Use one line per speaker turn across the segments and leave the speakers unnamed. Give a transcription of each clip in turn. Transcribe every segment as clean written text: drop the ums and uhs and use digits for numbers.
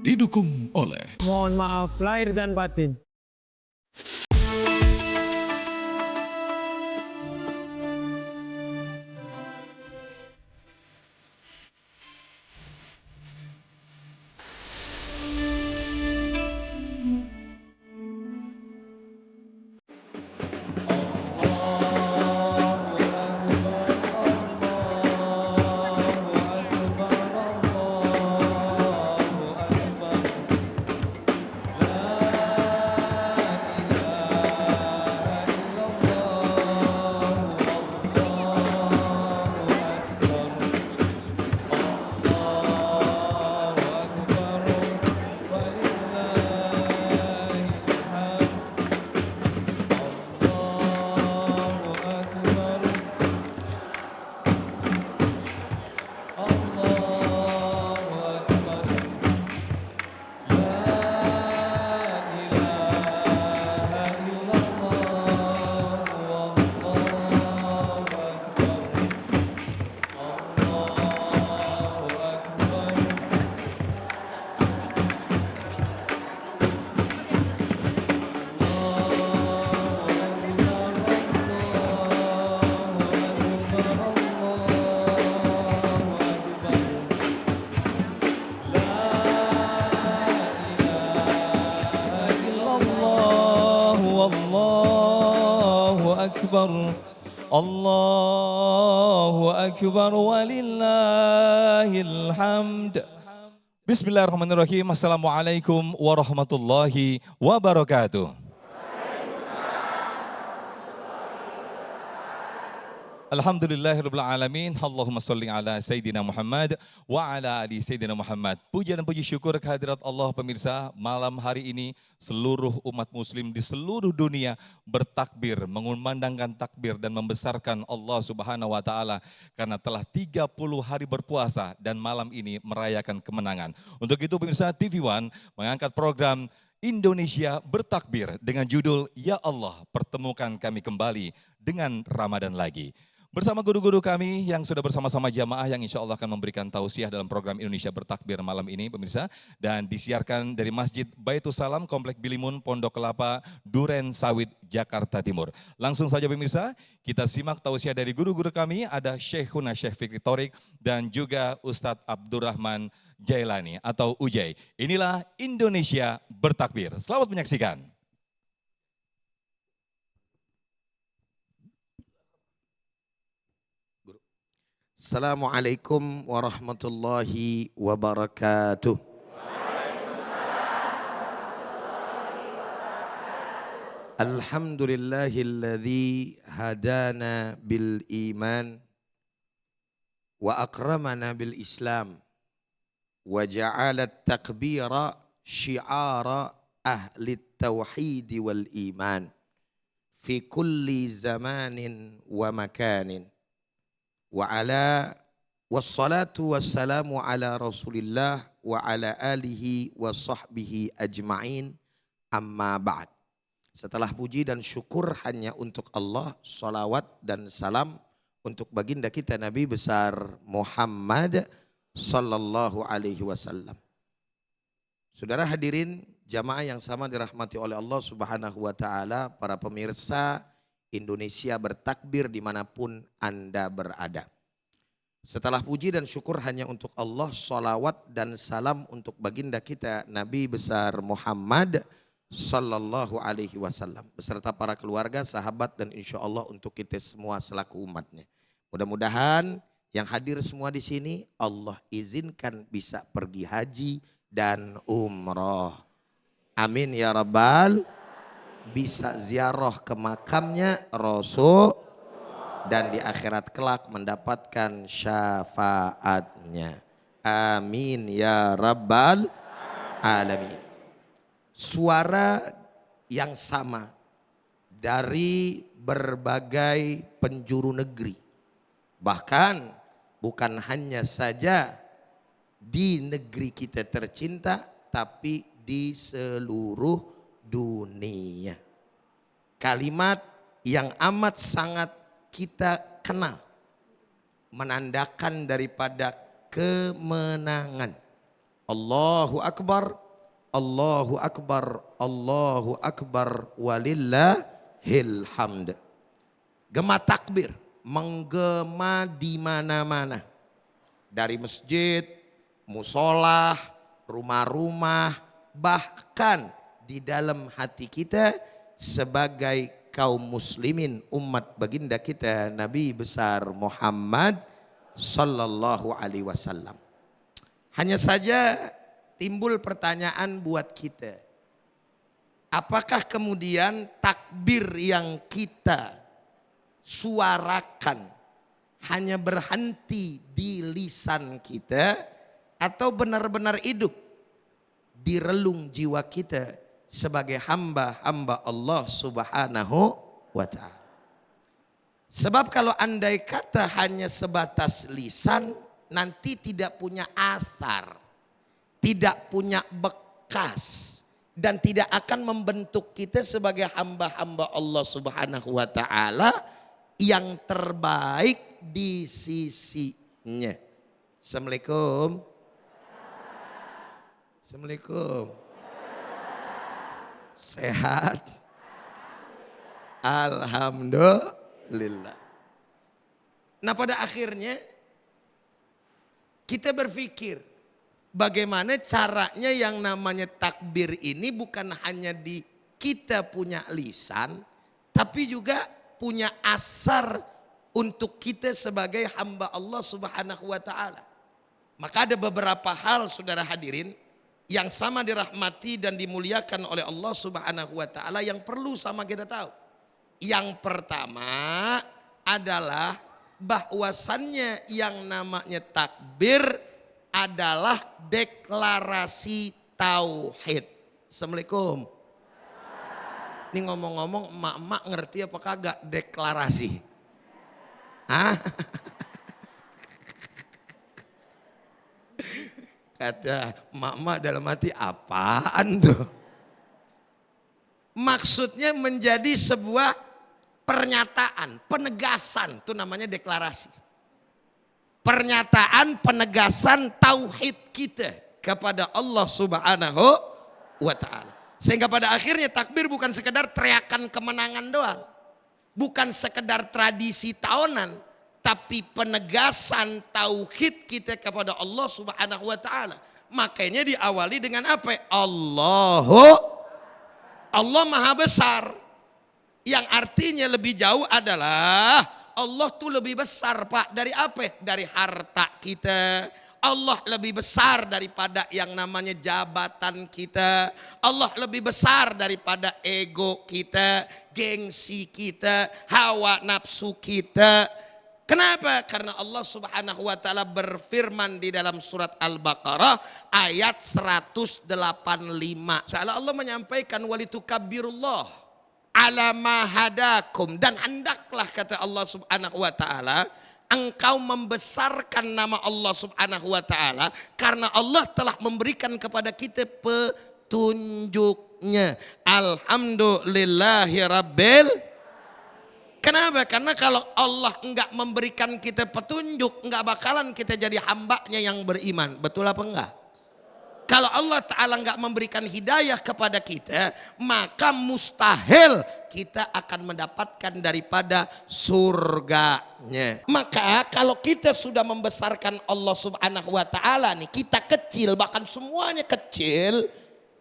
didukung oleh
Mohon maaf lahir dan batin.
Allahu Akbar walillahil hamd. Bismillahirrahmanirrahim. Assalamualaikum warahmatullahi wabarakatuh. Alhamdulillahirabbil alamin. Allahumma shalli ala Sayyidina Muhammad wa ala ali Sayyidina Muhammad. Puja dan puji syukur kehadirat Allah pemirsa. Malam hari ini seluruh umat muslim di seluruh dunia bertakbir, mengumandangkan takbir dan membesarkan Allah Subhanahu wa taala karena telah 30 hari berpuasa dan malam ini merayakan kemenangan. Untuk itu pemirsa TV One mengangkat program Indonesia Bertakbir dengan judul Ya Allah Pertemukan Kami Kembali dengan Ramadan Lagi. Bersama guru-guru kami yang sudah bersama-sama jamaah yang insya Allah akan memberikan tausiah dalam program Indonesia Bertakbir malam ini pemirsa. Dan disiarkan dari Masjid Baitus Salam, Komplek Bilimun, Pondok Kelapa, Duren Sawit, Jakarta Timur. Langsung saja pemirsa, kita simak tausiah dari guru-guru kami. Ada Syekhuna Syekh Fikri Thorik dan juga Ustadz Abdurrahman Jailani atau Ujai. Inilah Indonesia Bertakbir. Selamat menyaksikan.
Assalamualaikum warahmatullahi wabarakatuh. Alhamdulillahilladzi hadana bil iman wa akramana bil islam wa ja'ala takbira syiara ahli tauhid wal iman fi kulli zamanin wa makanin. Wassalatu wassalamu ala rasulillah wa ala alihi wa sahbihi ajma'in amma ba'd. Setelah puji dan syukur hanya untuk Allah, salawat dan salam untuk baginda kita Nabi besar Muhammad sallallahu alaihi wasallam. Saudara hadirin jamaah yang sama dirahmati oleh Allah Subhanahu wa taala, para pemirsa Indonesia Bertakbir dimanapun Anda berada. Setelah puji dan syukur hanya untuk Allah, salawat dan salam untuk baginda kita Nabi besar Muhammad sallallahu alaihi wasallam beserta para keluarga, sahabat dan insya Allah untuk kita semua selaku umatnya. Mudah-mudahan yang hadir semua di sini Allah izinkan bisa pergi haji dan umroh. Amin ya rabbal. Bisa ziarah ke makamnya Rasul dan di akhirat kelak mendapatkan syafaatnya. Amin ya rabbal alamin. Suara yang sama dari berbagai penjuru negeri. Bahkan bukan hanya saja di negeri kita tercinta, tapi di seluruh dunia. Kalimat yang amat sangat kita kenal, menandakan daripada kemenangan, Allahu Akbar, Allahu Akbar, Allahu Akbar, walillahil hamd. Gema takbir, menggema di mana-mana. Dari masjid, musolah, rumah-rumah, bahkan di dalam hati kita sebagai kaum muslimin umat baginda kita Nabi besar Muhammad sallallahu alaihi wasallam. Hanya saja timbul pertanyaan buat kita. Apakah kemudian takbir yang kita suarakan hanya berhenti di lisan kita atau benar-benar hidup di relung jiwa kita sebagai hamba-hamba Allah Subhanahu wa ta'ala. Sebab kalau andai kata hanya sebatas lisan, nanti tidak punya asar, tidak punya bekas, dan tidak akan membentuk kita sebagai hamba-hamba Allah Subhanahu wa ta'ala yang terbaik di sisinya. Assalamualaikum. Assalamualaikum. Sehat? Alhamdulillah. Nah, pada akhirnya kita berpikir bagaimana caranya yang namanya takbir ini bukan hanya di kita punya lisan, tapi juga punya asar untuk kita sebagai hamba Allah Subhanahu wa ta'ala. Maka ada beberapa hal saudara hadirin yang sama dirahmati dan dimuliakan oleh Allah Subhanahu wa ta'ala yang perlu sama kita tahu. Yang pertama adalah bahwasannya yang namanya takbir adalah deklarasi tauhid. Assalamualaikum. Ini ngomong-ngomong emak-emak ngerti apa kagak deklarasi? Hah? Kata emak-emak dalam hati, apaan tuh? Maksudnya menjadi sebuah pernyataan, penegasan, itu namanya deklarasi. Pernyataan penegasan tauhid kita kepada Allah Subhanahu wa ta'ala. Sehingga pada akhirnya takbir bukan sekedar teriakan kemenangan doang. Bukan sekedar tradisi tahunan. Tapi penegasan tauhid kita kepada Allah Subhanahu wa ta'ala. Makanya diawali dengan apa? Allah maha besar. Yang artinya lebih jauh adalah Allah tuh lebih besar Pak dari apa? Dari harta kita. Allah lebih besar daripada yang namanya jabatan kita. Allah lebih besar daripada ego kita, gengsi kita, hawa nafsu kita. Kenapa? Karena Allah Subhanahu wa ta'ala berfirman di dalam surat Al-Baqarah ayat 185. Soalnya Allah menyampaikan walitukabbirullah ala ma hadakum, dan hendaklah kata Allah Subhanahu wa ta'ala engkau membesarkan nama Allah Subhanahu wa ta'ala karena Allah telah memberikan kepada kita petunjuknya. Alhamdulillahi rabbil. Kenapa? Karena kalau Allah enggak memberikan kita petunjuk, enggak bakalan kita jadi hambanya yang beriman. Betul apa enggak? Kalau Allah Ta'ala enggak memberikan hidayah kepada kita, maka mustahil kita akan mendapatkan daripada surganya. Maka kalau kita sudah membesarkan Allah Subhanahu wa ta'ala nih, kita kecil, bahkan semuanya kecil.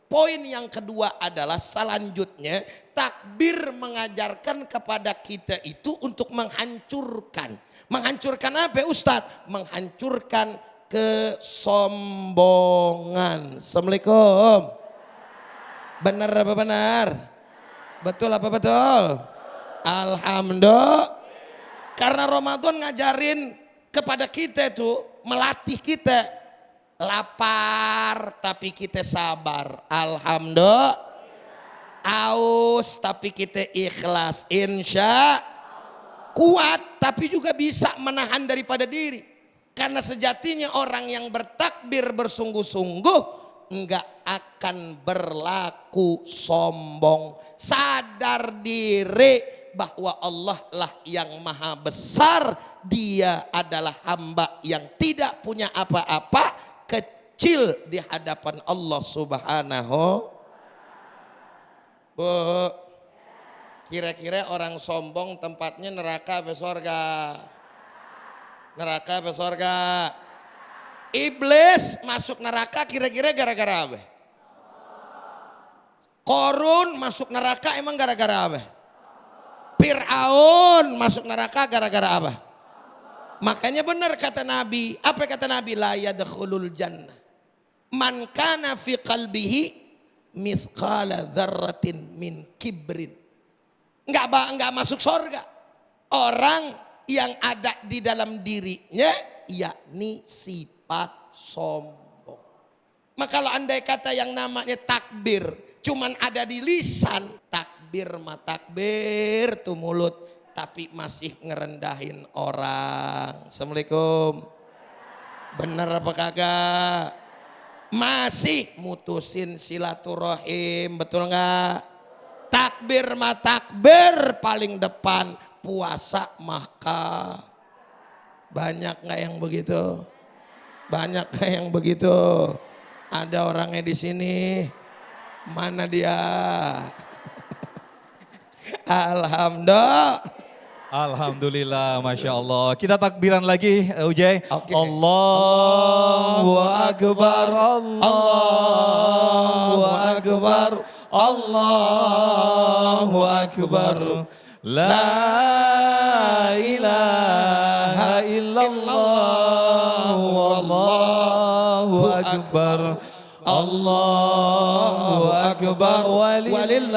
Poin yang kedua adalah selanjutnya takbir mengajarkan kepada kita itu untuk menghancurkan. Menghancurkan apa Ustadz? Menghancurkan kesombongan. Assalamualaikum. Benar apa benar? Betul apa betul? Alhamdulillah. Karena Ramadan ngajarin kepada kita itu, melatih kita lapar tapi kita sabar. Alhamdulillah. Aus tapi kita ikhlas. Insya kuat tapi juga bisa menahan daripada diri. Karena sejatinya orang yang bertakbir bersungguh-sungguh enggak akan berlaku sombong. Sadar diri bahwa Allah lah yang maha besar. Dia adalah hamba yang tidak punya apa-apa kecil di hadapan Allah Subhanahu. Bu, kira-kira orang sombong tempatnya neraka apa surga? Neraka apa surga? Iblis masuk neraka kira-kira gara-gara apa? Korun masuk neraka emang gara-gara apa? Fir'aun masuk neraka gara-gara apa? Makanya benar kata Nabi. Apa kata Nabi? La yadkhulul jannah man kana fi qalbihi mithqala dzarratin min kibrin. Enggak masuk surga orang yang ada di dalam dirinya yakni sifat sombong. Maka kalau andai kata yang namanya takbir cuman ada di lisan, takbir mah takbir tuh mulut, tapi masih ngerendahin orang. Assalamualaikum. Bener apa kagak? Masih mutusin silaturahim, betul nggak? Takbir mah takbir paling depan, puasa maka banyak nggak yang begitu? Banyak nggak yang begitu? Ada orangnya di sini. Mana dia?
Alhamdulillah, Masya Allah. Kita takbiran lagi, Ujay.
Oke.
Allahu Akbar, Allahu Akbar, Allahu Akbar. La ilaha illallah, wallahu akbar. Allahu Akbar walillahil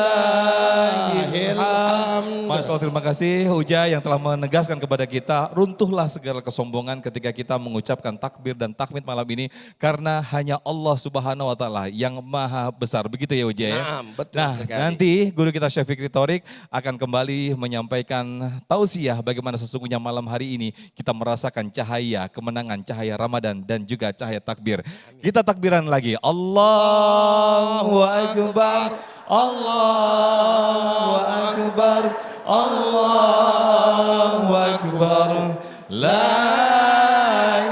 hamd. Masya Allah, terima kasih Uja yang telah menegaskan kepada kita, runtuhlah segala kesombongan ketika kita mengucapkan takbir dan tahmid malam ini, karena hanya Allah Subhanahu wa taala yang maha besar. Begitu ya Uja ya?
Betul
nah,
sekali.
nanti guru kita Syekh Fikri Thorik akan kembali menyampaikan tausiah bagaimana sesungguhnya malam hari ini kita merasakan cahaya kemenangan, cahaya Ramadan dan juga cahaya takbir. Kita takbiran lagi. Allahu Akbar, Allahu Akbar, Allahu Akbar. La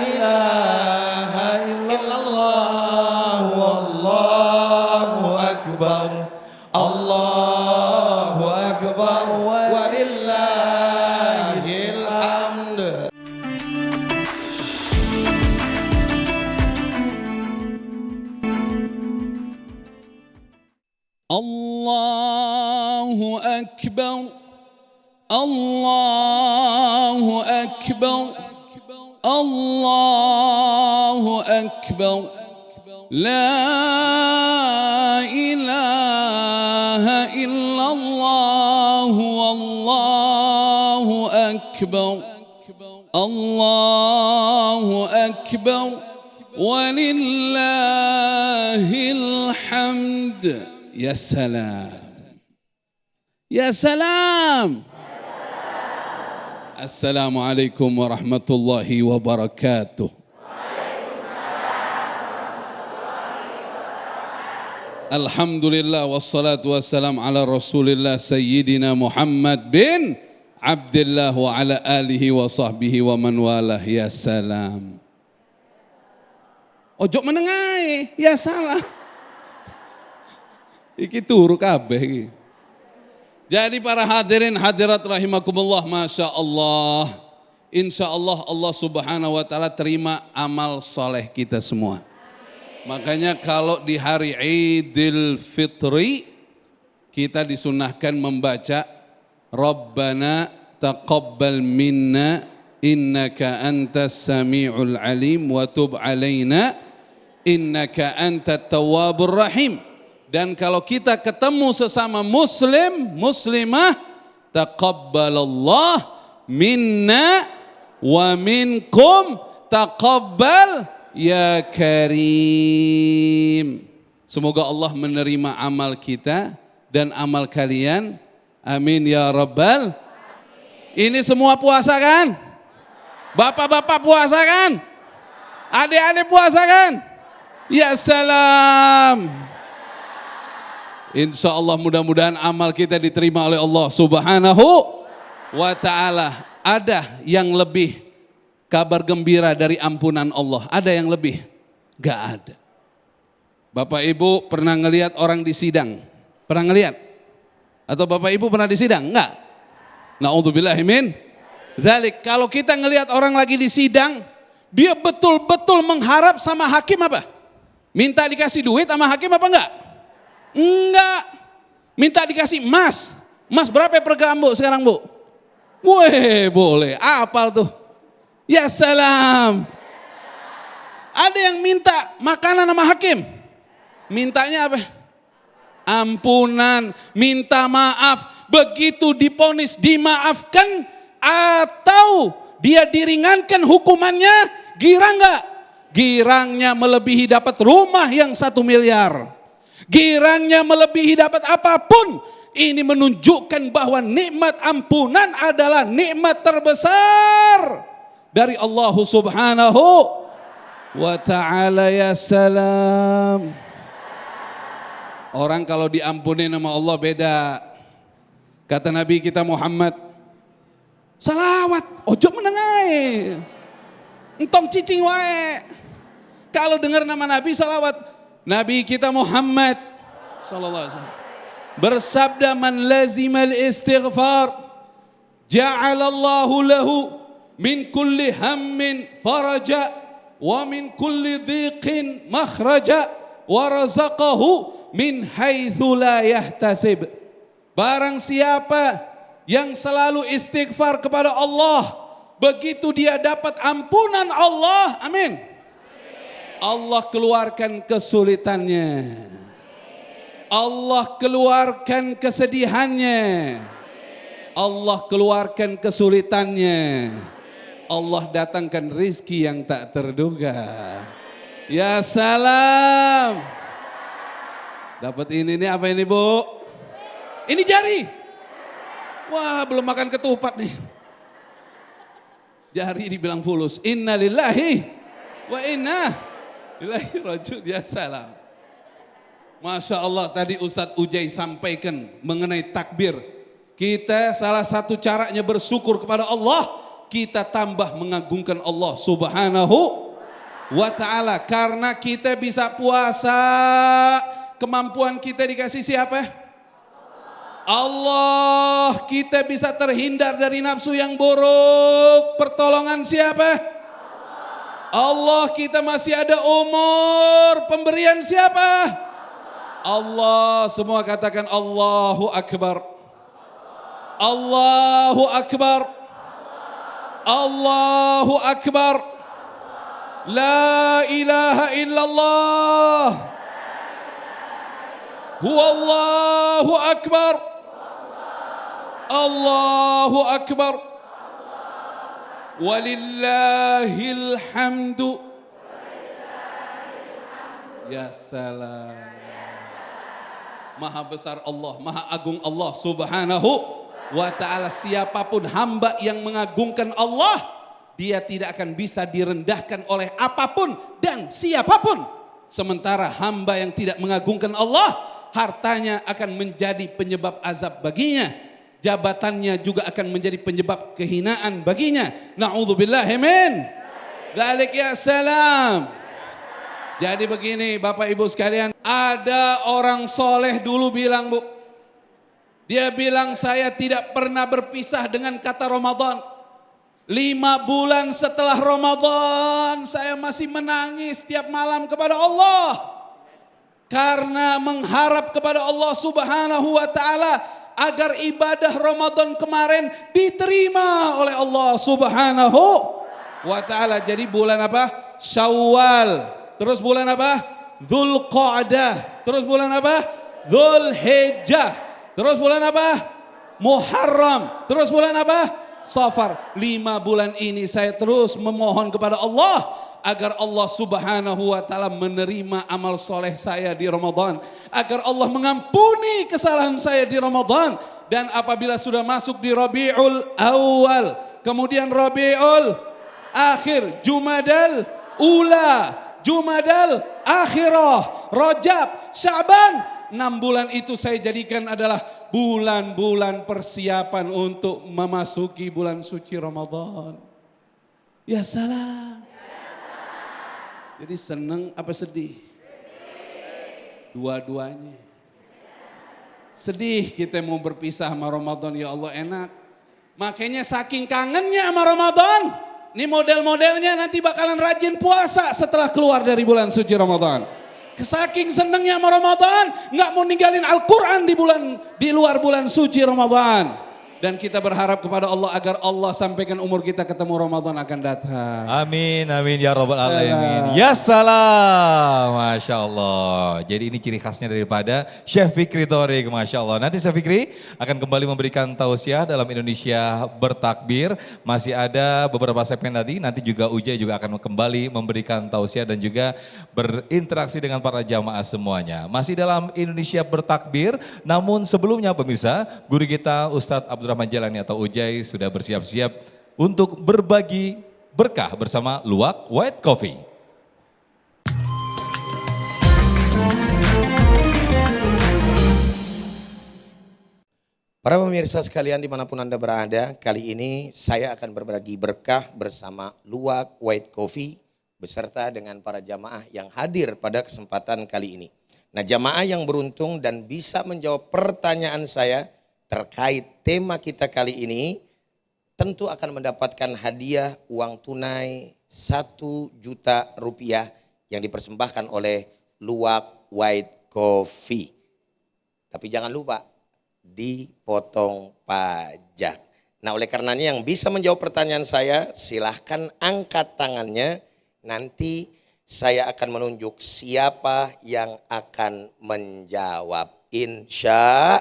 ilaha illallah, wallahu akbar. Allahu Akbar walillahil hamd.
Allahu Akbar, Allahu Akbar, Allahu Akbar. La ilaha illallah, wallahu akbar. Allahu akbar walillahil hamd. Ya salam. Ya salam. Assalamualaikum warahmatullahi wabarakatuh. Alhamdulillah wassalatu wassalam ala Rasulillah Sayyidina Muhammad bin Abdullah wa ala alihi wa sahbihi wa man walah. Ya salam. Ojo menengai, ya salah. Iki turu kabeh iki. Jadi para hadirin hadirat rahimakumullah, Masya Allah. Insya Allah Allah subhanahu wa ta'ala terima amal soleh kita semua. Makanya kalau di hari Idul Fitri kita disunahkan membaca Rabbana taqabbal minna innaka antas sami'ul alim wa tub alaina innaka antat tawwabur rahim. Dan kalau kita ketemu sesama muslim, muslimah, taqabbalallah minna wa minkum taqabbal ya karim. Semoga Allah menerima amal kita dan amal kalian. Amin ya rabbal. Ini semua puasa kan? Bapak-bapak puasa kan? Adik-adik puasa kan? Ya salam. Insya Allah mudah-mudahan amal kita diterima oleh Allah Subhanahu wa ta'ala. Ada yang lebih kabar gembira dari ampunan Allah. Ada yang lebih. Gak ada. Bapak Ibu pernah ngelihat orang di sidang? Pernah ngelihat? Atau Bapak Ibu pernah di sidang? Enggak. Na'udzubillahi min dzalik. Kalau kita ngelihat orang lagi di sidang, dia betul-betul mengharap sama hakim apa? Minta dikasih duit sama hakim apa enggak? Enggak. Minta dikasih emas. Emas berapa per gram Bu sekarang Bu? Weh boleh. Apal tuh. Ya salam. Ada yang minta makanan sama hakim. Mintanya apa? Ampunan, minta maaf. Begitu diponis dimaafkan atau dia diringankan hukumannya, girang enggak? Girangnya melebihi dapat rumah yang 1 miliar. Girangnya melebihi dapat apapun. Ini menunjukkan bahwa nikmat ampunan adalah nikmat terbesar dari Allah Subhanahu wa ta'ala. Ya salam. Orang kalau diampuni nama Allah beda. Kata Nabi kita Muhammad, salawat, ojo menengai, entong cicing wae. Kalau dengar nama Nabi salawat, Nabi kita Muhammad sallallahu alaihi wasallam bersabda, man lazimal istighfar ja'alallahu lahu min kulli hammin faraja wa min kulli dhiqin makhraja wa razaqahu min haitsu la yahtasib. Barang siapa yang selalu istighfar kepada Allah, begitu dia dapat ampunan Allah, amin. Allah keluarkan kesulitannya. Allah keluarkan kesedihannya. Allah keluarkan kesulitannya. Allah datangkan rizki yang tak terduga. Ya salam. Dapat ini nih, apa ini Bu? Ini jari. Wah, belum makan ketupat nih. Jari dibilang fulus. Inna lillahi wa inna ilaihi rajiun. Ya salam. Masya Allah, tadi Ustadz Ujai sampaikan mengenai takbir. Kita salah satu caranya bersyukur kepada Allah, kita tambah mengagungkan Allah Subhanahu wa ta'ala. Karena kita bisa puasa, kemampuan kita dikasih siapa? Allah. Kita bisa terhindar dari nafsu yang buruk, pertolongan siapa? Allah. Kita masih ada umur, pemberian siapa? Allah. Semua katakan Allahu Akbar. Allahu Akbar. Allahu Akbar. La ilaha illallah. Huwallahu Akbar. Allahu Akbar. Walillahil hamdu. Ya salam. Maha besar Allah, maha agung Allah Subhanahu wa ta'ala. Siapapun hamba yang mengagungkan Allah, dia tidak akan bisa direndahkan oleh apapun dan siapapun. Sementara hamba yang tidak mengagungkan Allah, hartanya akan menjadi penyebab azab baginya. Jabatannya juga akan menjadi penyebab kehinaan baginya. Na'udzubillahi min dzalik. Ya salam. Jadi begini Bapak Ibu sekalian, ada orang soleh dulu bilang Bu, dia bilang saya tidak pernah berpisah dengan kata Ramadan. 5 bulan setelah Ramadan saya masih menangis setiap malam kepada Allah. Karena mengharap kepada Allah Subhanahu wa ta'ala agar ibadah Ramadan kemarin diterima oleh Allah Subhanahu wa ta'ala. Jadi bulan apa? Syawal. Terus bulan apa? Dzulqa'dah. Terus bulan apa? Dzulhijjah. Terus bulan apa? Muharram. Terus bulan apa? Safar. 5 bulan ini saya terus memohon kepada Allah agar Allah Subhanahu wa ta'ala menerima amal soleh saya di Ramadan. Agar Allah mengampuni kesalahan saya di Ramadan. Dan apabila sudah masuk di Rabiul Awal, kemudian Rabiul Akhir, Jumadal Ula, Jumadal Akhirah, Rajab, Sya'ban, 6 bulan itu saya jadikan adalah bulan-bulan persiapan untuk memasuki bulan suci Ramadan. Ya salam. Jadi seneng apa sedih? Dua-duanya. Sedih kita mau berpisah sama Ramadan, ya Allah enak. Makanya saking kangennya sama Ramadan, ini model-modelnya nanti bakalan rajin puasa setelah keluar dari bulan suci Ramadan. Saking senengnya sama Ramadan, nggak mau ninggalin Al-Quran di luar bulan suci Ramadan. Dan kita berharap kepada Allah agar Allah sampaikan umur kita ketemu Ramadan akan datang.
Amin, amin ya Rabbal Alamin. Ya salam, Masya Allah. Jadi ini ciri khasnya daripada Chef Fikri Thorik, Masya Allah. Nanti Chef Fikri akan kembali memberikan tausiah dalam Indonesia Bertakbir. Masih ada beberapa segmen nanti juga Ujai juga akan kembali memberikan tausiah dan juga berinteraksi dengan para jamaah semuanya. Masih dalam Indonesia Bertakbir, namun sebelumnya pemirsa, guru kita Ustadz Abdurrahman Jalani atau Ujai sudah bersiap-siap untuk berbagi berkah bersama Luwak White Coffee.
Para pemirsa sekalian dimanapun Anda berada, kali ini saya akan berbagi berkah bersama Luwak White Coffee beserta dengan para jamaah yang hadir pada kesempatan kali ini. Nah, jamaah yang beruntung dan bisa menjawab pertanyaan saya terkait tema kita kali ini tentu akan mendapatkan hadiah uang tunai 1 juta rupiah yang dipersembahkan oleh Luwak White Coffee. Tapi jangan lupa dipotong pajak. Nah, oleh karenanya yang bisa menjawab pertanyaan saya silahkan angkat tangannya. Nanti saya akan menunjuk siapa yang akan menjawab, insya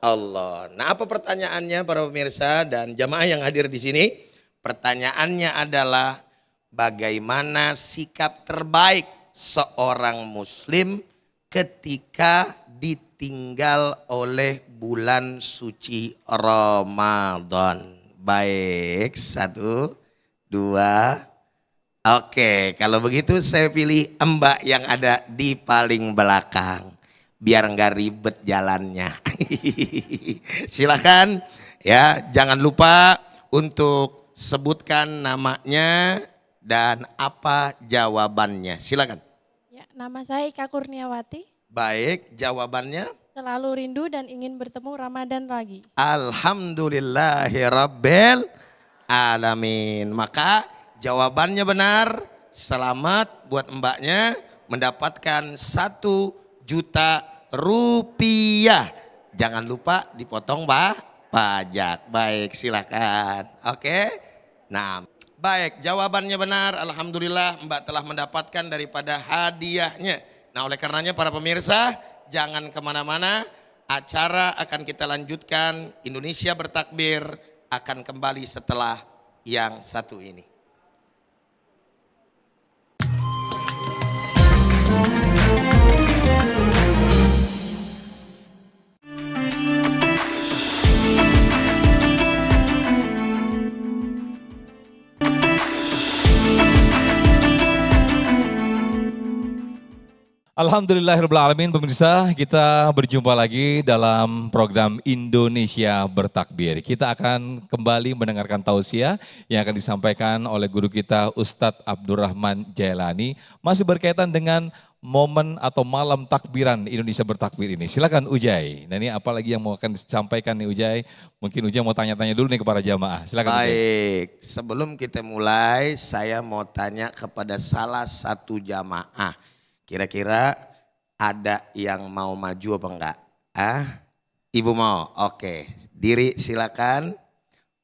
Allah. Nah, apa pertanyaannya para pemirsa dan jamaah yang hadir di sini? Pertanyaannya adalah bagaimana sikap terbaik seorang muslim ketika ditinggal oleh bulan suci Ramadan. Baik, 1, 2. Oke, kalau begitu saya pilih Mbak yang ada di paling belakang. Biar nggak ribet jalannya. Silakan ya, jangan lupa untuk sebutkan namanya dan apa jawabannya. Silakan.
Ya, nama saya Ika Kurniawati.
Baik, jawabannya.
Selalu rindu dan ingin bertemu Ramadan lagi.
Alhamdulillahirabbil alamin. Maka jawabannya benar. Selamat buat mbaknya mendapatkan 1 juta rupiah. Jangan lupa dipotong pajak. Baik, silakan. Oke. Nah, baik, jawabannya benar. Alhamdulillah Mbak telah mendapatkan daripada hadiahnya. Nah, oleh karenanya para pemirsa jangan kemana-mana. Acara akan kita lanjutkan. Indonesia Bertakbir akan kembali setelah yang satu ini.
Alhamdulillahirrahmanirrahim pemirsa, kita berjumpa lagi dalam program Indonesia Bertakbir. Kita akan kembali mendengarkan tausiah yang akan disampaikan oleh guru kita Ustadz Abdurrahman Jalani. Masih berkaitan dengan momen atau malam takbiran Indonesia Bertakbir ini. Silakan Ujai. Nah, ini apa lagi yang mau akan disampaikan nih Ujai? Mungkin Ujai mau tanya-tanya dulu nih kepada jamaah. Silakan.
Baik, Ujai. Sebelum kita mulai saya mau tanya kepada salah satu jamaah. Kira-kira ada yang mau maju apa enggak? Ibu mau? Oke, diri silakan.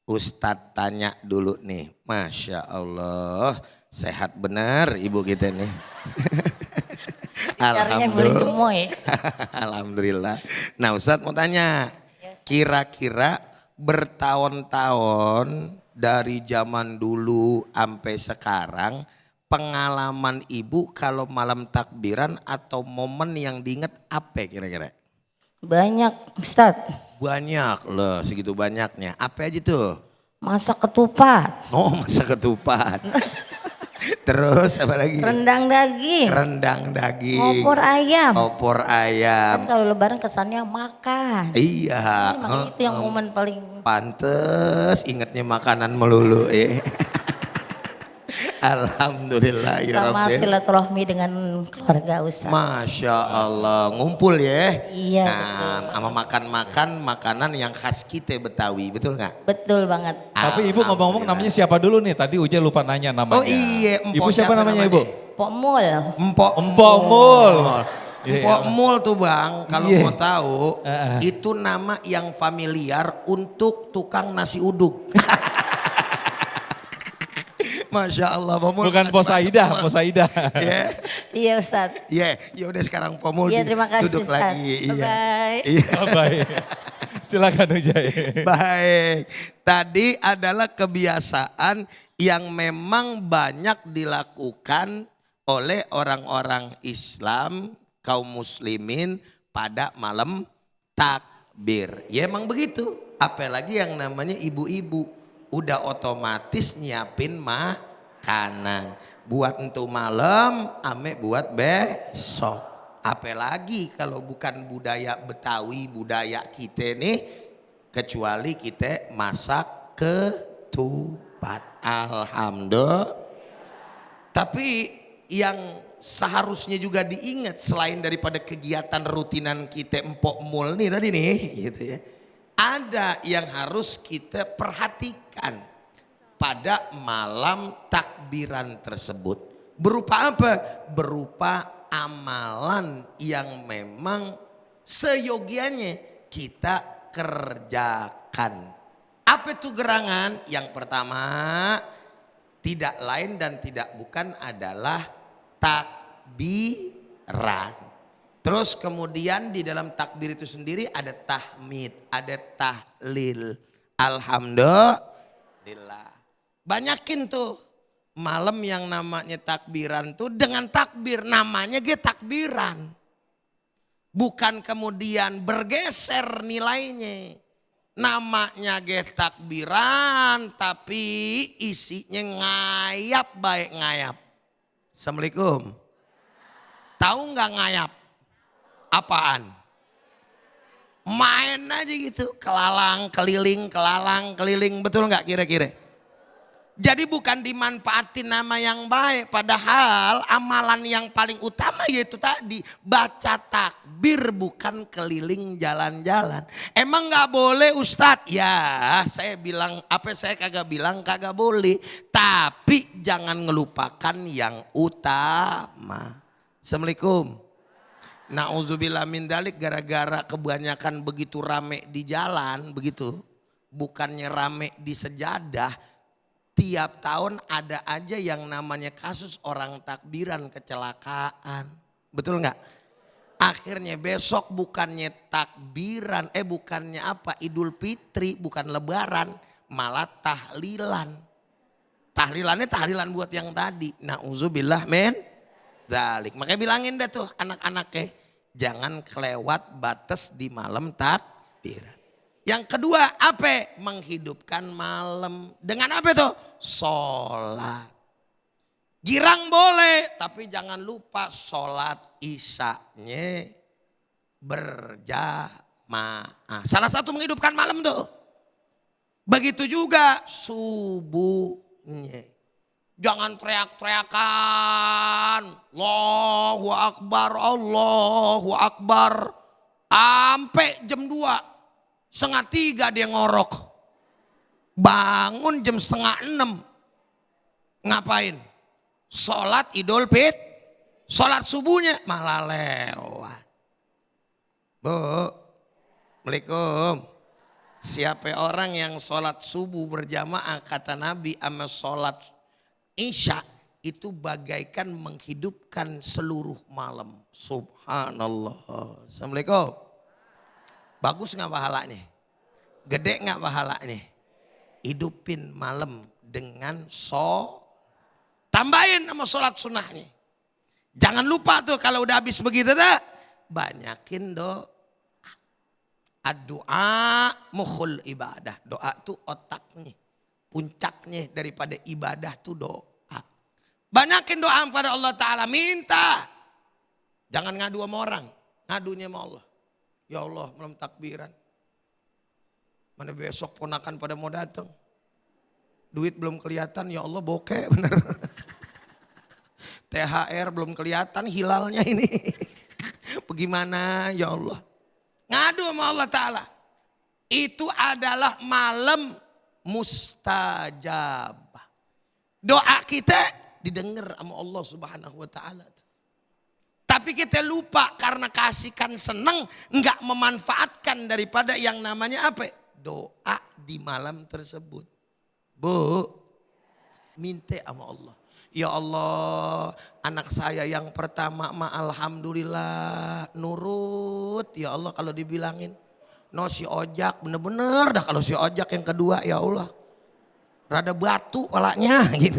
Ustadz tanya dulu nih. Masya Allah, sehat benar ibu kita nih. Alhamdulillah. Alhamdulillah. Nah, Ustadz mau tanya, kira-kira bertahun-tahun dari zaman dulu sampai sekarang, pengalaman ibu kalau malam takbiran atau momen yang diingat apa kira-kira?
Banyak Ustadz.
Banyak loh, segitu banyaknya. Apa aja tuh?
Masak ketupat.
Oh, masak ketupat. Terus apa lagi?
Rendang daging.
Rendang daging.
Opor ayam.
Opor ayam.
Kan kalau lebaran kesannya makan.
Iya.
Makanya itu yang momen paling.
Pantes ingetnya makanan melulu ya. Alhamdulillah ya
Sama
Rabbi.
silaturahmi dengan keluarga Ustaz.
Masya Allah, ngumpul ya.
Iya,
Nah, sama makan-makan makanan yang khas kita Betawi, betul nggak?
betul banget.
Tapi Ibu ngomong-ngomong namanya siapa dulu nih? Tadi Uja lupa nanya namanya.
Oh iya,
Ibu siapa namanya Ibu?
Pok Mul.
Empok
Mul. Iya,
Empok
iya.
Mul tuh Bang, kalau
Iya.
mau tahu itu nama yang familiar untuk tukang nasi uduk. Masya Allah, Pak Mul.
Bukan Posaidah, Posaidah.
Ya,
Iya Ustaz.
ya, ya udah sekarang Pak Mul
Iya terima kasih
duduk
Ustaz.
lagi. Iya.
Bye-bye.
Iya.
Baik. Silakan Ujai.
Baik, tadi adalah kebiasaan yang memang banyak dilakukan oleh orang-orang Islam, kaum muslimin pada malam takbir. Ya emang begitu, apalagi yang namanya ibu-ibu udah otomatis nyiapin makanan. Buat untuk malam, ame buat besok. Apalagi kalau bukan budaya Betawi, budaya kita nih, kecuali kita masak ketupat. Alhamdulillah. Tapi yang seharusnya juga diingat selain daripada kegiatan rutinan kita Empok Mul nih tadi nih, gitu ya. Ada yang harus kita perhatikan pada malam takbiran tersebut. Berupa apa? Berupa amalan yang memang seyogianya kita kerjakan. Apa itu gerangan? Yang pertama, tidak lain dan tidak bukan adalah takbiran. Terus kemudian di dalam takbir itu sendiri ada tahmid, ada tahlil. Alhamdulillah. Banyakin tuh malam yang namanya takbiran tuh dengan takbir, namanya ge takbiran. Bukan kemudian bergeser nilainya. Namanya ge takbiran tapi isinya ngayap baik ngayap. Assalamualaikum. Tahu nggak ngayap? Apaan? Main aja gitu, kelalang keliling, betul nggak kira-kira? Jadi bukan dimanfaatin nama yang baik, padahal amalan yang paling utama yaitu tadi baca takbir, bukan keliling jalan-jalan. Emang nggak boleh Ustadz? Ya, saya bilang apa saya kagak bilang kagak boleh, tapi jangan ngelupakan yang utama. Assalamualaikum. Na'udzubillah min dalik, gara-gara kebanyakan begitu rame di jalan begitu, bukannya rame di sejadah, tiap tahun ada aja yang namanya kasus orang takbiran kecelakaan. Betul nggak? Akhirnya besok bukannya takbiran, bukannya apa, Idul Fitri, bukan lebaran, malah tahlilan. Tahlilannya tahlilan buat yang tadi. Na'udzubillah min dalik. Makanya bilangin dah tuh anak-anaknya, jangan kelewat batas di malam takbiran. Yang kedua apa? Menghidupkan malam. Dengan apa tuh? Sholat. Girang boleh, tapi jangan lupa sholat isyanya berjamaah. Salah satu menghidupkan malam tuh. Begitu juga subuhnya. Jangan teriak-teriakan, Allahu Akbar, Allahu Akbar. Sampai jam 2, setengah 3 dia ngorok. Bangun jam setengah 6. Ngapain? Sholat Idul Fitri. Sholat subuhnya malah lewat. Bu, Assalamualaikum. Siapa orang yang sholat subuh berjamaah, kata Nabi, sama sholat Isya itu bagaikan menghidupkan seluruh malam. Subhanallah. Assalamualaikum. Bagus nggak pahalanya? Gede nggak pahalanya? Hidupin malam dengan tambahin sama sholat sunnahnya. Jangan lupa tuh kalau udah habis begitu dah, banyakin doa. Doa mukhul ibadah. Doa tuh otaknya. Puncaknya daripada ibadah tuh doa. Banyakin doa kepada Allah Ta'ala. Minta. Jangan ngadu sama orang. Ngadunya sama Allah. Ya Allah, malam takbiran. Mana besok ponakan pada mau datang. Duit belum kelihatan, ya Allah bokeh bener. THR belum kelihatan hilalnya ini. Bagaimana ya Allah? Ngadu sama Allah Ta'ala. Itu adalah malam mustajabah. Doa kita didengar sama Allah Subhanahu wa Ta'ala. Tapi kita lupa karena kasihkan senang, enggak memanfaatkan daripada yang namanya apa? Doa di malam tersebut. Bu, minta sama Allah. Ya Allah, anak saya yang pertama mah alhamdulillah nurut. Ya Allah kalau dibilangin. No si ojak bener-bener dah kalau si ojak yang kedua ya Allah. Rada batu palanya gitu.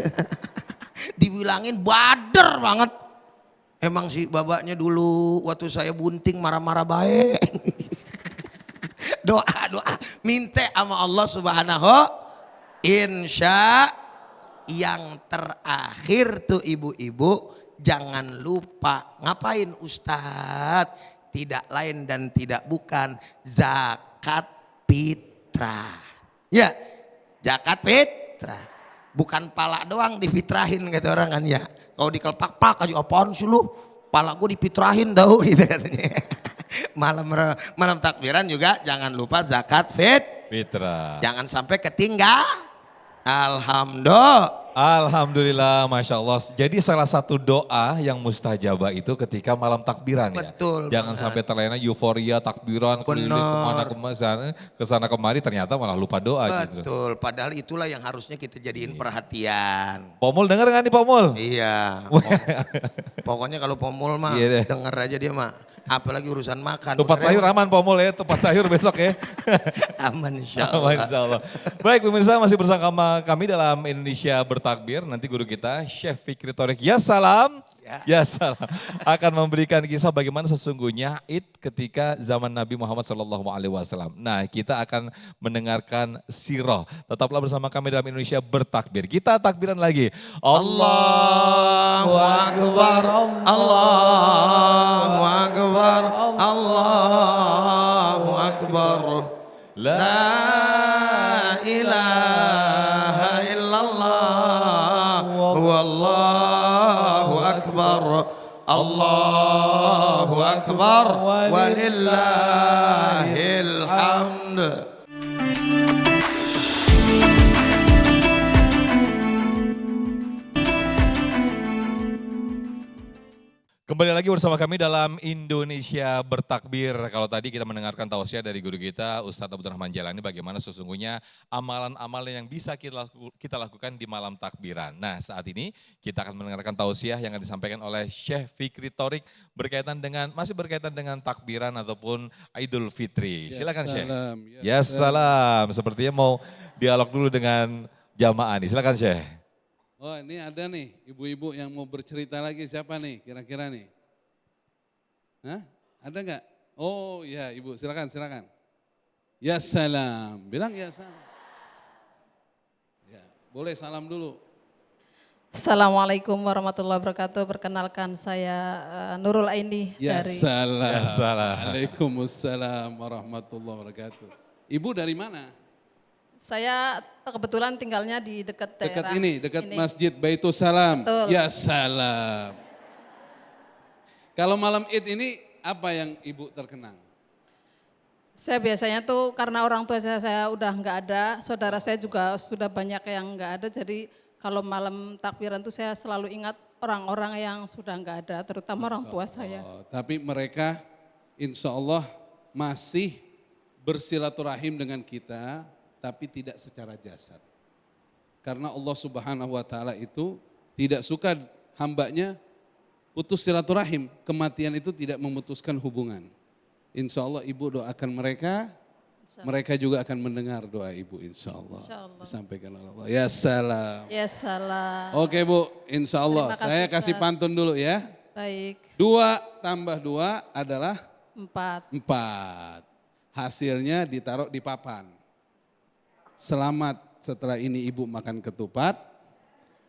Dibilangin bader banget. Emang si babaknya dulu waktu saya bunting marah-marah baik. Doa minta sama Allah Subhanahu. Insya yang terakhir tuh ibu-ibu jangan lupa ngapain Ustadz? Tidak lain dan tidak bukan zakat fitrah. Ya, zakat fitrah. Bukan pala doang difitrahin kata orang kan ya. Kalau dikelpak-pak aja apaan sih lu? Pala gue difitrahin tau gitu katanya. Malam takbiran juga jangan lupa zakat
Fitrah.
Jangan sampai ketinggalan.
Alhamdulillah, Masya Allah. Jadi salah satu doa yang mustajabah itu ketika malam takbiran ya.
Betul.
Jangan sampai terlena euforia takbiran keliling kesana kemari ternyata malah lupa doa gitu.
Betul, padahal itulah yang harusnya kita jadiin perhatian.
Pomul denger gak nih Pomul?
Iya. Pokoknya kalau Pomul mah denger aja dia mah. Apalagi urusan makan.
Tupat sayur aman Pomul ya, tupat sayur besok ya.
Aman insya Allah.
Aman insya Allah. Baik pemirsa, masih bersama kami dalam Indonesia Bertakbir. Nanti guru kita Chef Fikri Thorik, ya salam. Ya salam. Akan memberikan kisah bagaimana sesungguhnya Id ketika zaman Nabi Muhammad SAW. Nah kita akan mendengarkan sirah. Tetaplah bersama kami dalam Indonesia Bertakbir. Kita takbiran lagi.
Allahu Akbar, Allahu Akbar, Allahu Akbar. La ilaha illallah, wallahu akbar, Allahu akbar, walillahil hamd.
Kembali lagi bersama kami dalam Indonesia Bertakbir. Kalau tadi kita mendengarkan tausiah dari guru kita Ustadz Abdurrahman Jalani bagaimana sesungguhnya amalan-amalan yang bisa kita lakukan di malam takbiran. Nah saat ini kita akan mendengarkan tausiah yang akan disampaikan oleh Syekh Fikri Thorik masih berkaitan dengan takbiran ataupun Idul Fitri. Silakan Syekh. Ya salam. Sepertinya mau dialog dulu dengan jamaah nih. Silakan Syekh.
Oh ini ada nih ibu-ibu yang mau bercerita lagi, siapa nih kira-kira nih? Hah? Ada nggak? Oh ya ibu silakan. Ya salam, bilang ya salam. Ya, boleh salam dulu.
Assalamualaikum warahmatullahi wabarakatuh. Perkenalkan saya Nurul Aini dari
Salam. Ya salam. Waalaikumsalam warahmatullahi wabarakatuh. Ibu dari mana?
Saya kebetulan tinggalnya di dekat daerah
dekat
sini.
Masjid Baitul Salam.
Betul.
Ya salam. Kalau malam Id ini apa yang ibu terkenang?
Saya biasanya tuh karena orang tua saya udah nggak ada, saudara saya juga sudah banyak yang nggak ada. Jadi kalau malam takbiran tuh saya selalu ingat orang-orang yang sudah nggak ada, terutama orang tua saya.
Tapi mereka insya Allah masih bersilaturahim dengan kita, tapi tidak secara jasad. Karena Allah Subhanahu wa Ta'ala itu tidak suka hambanya putus silaturahim. Kematian itu tidak memutuskan hubungan. Insya Allah ibu doakan mereka, mereka juga akan mendengar doa ibu insya Allah. Disampaikan oleh Allah. Ya salam.
Ya salam.
Oke Bu, insya Allah.
Terima kasih,
Saya kasih
Ustaz.
pantun dulu ya.
Baik.
2 tambah 2 adalah
4.
4. Hasilnya ditaruh di papan. Selamat setelah ini ibu makan ketupat.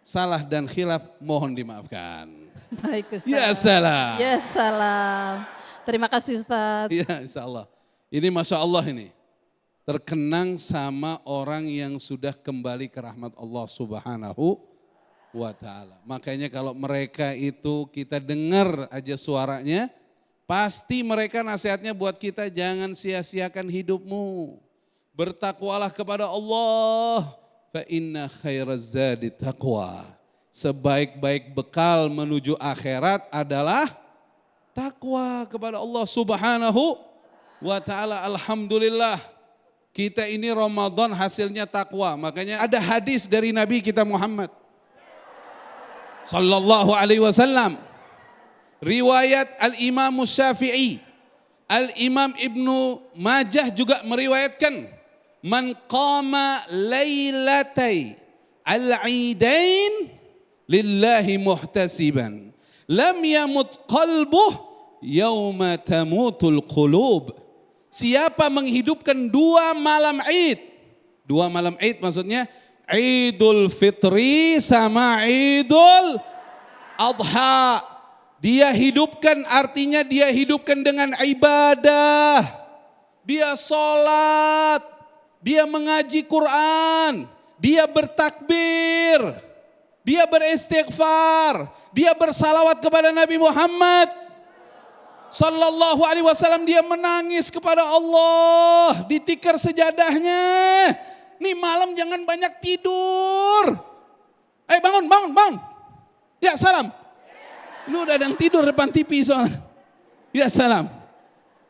Salah dan khilaf mohon dimaafkan.
Baik Ustaz.
Ya salam.
Ya salam. Terima kasih Ustaz.
Ya insya Allah. Ini Masya Allah ini. terkenang sama orang yang sudah kembali ke rahmat Allah Subhanahu wa ta'ala. Makanya kalau mereka itu kita dengar aja suaranya, pasti mereka nasihatnya buat kita, jangan sia-siakan hidupmu. Bertakwalah kepada Allah. Fa inna khairaz zadi taqwa. Sebaik-baik bekal menuju akhirat adalah takwa kepada Allah Subhanahu wa ta'ala. Alhamdulillah kita ini Ramadan hasilnya takwa. Makanya ada hadis dari Nabi kita Muhammad sallallahu alaihi wasallam. Riwayat Al-Imam Syafi'i, Al-Imam Ibnu Majah juga meriwayatkan, man qama lailatai al-idain lillahi muhtasiban lam yamut qalbuh yauma tamutul qulub. Siapa menghidupkan 2 malam Id. 2 malam Id maksudnya Idul Fitri sama Idul Adha. Dia hidupkan, artinya dia hidupkan dengan ibadah. Dia sholat, dia mengaji Quran, dia bertakbir, dia beristighfar, dia bersalawat kepada Nabi Muhammad sallallahu alaihi wasallam, dia menangis kepada Allah di tikar sejadahnya. Nih malam jangan banyak tidur. Bangun, bangun, bangun. Ya salam. Lu udah ada yang tidur depan TV soalnya. Ya salam.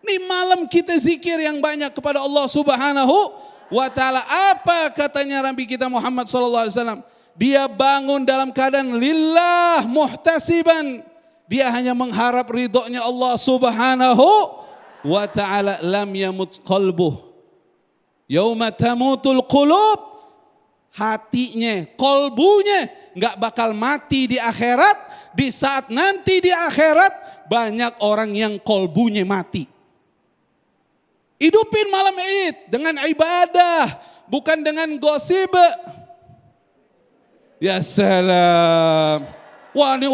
Nih malam kita zikir yang banyak kepada Allah Subhanahu wa ta'ala. Apa katanya Nabi kita Muhammad sallallahu alaihi wasallam? Dia bangun dalam keadaan lillah muhtasiban. Dia hanya mengharap ridhonya Allah Subhanahu wa ta'ala. Lam yamut qalbuh yauma tamutul qulub. Hatinya, kolbunya nggak bakal mati di akhirat. Di saat nanti di akhirat banyak orang yang kolbunya mati. Hidupin malam Id dengan ibadah, bukan dengan gosip. Ya salam. Wah ini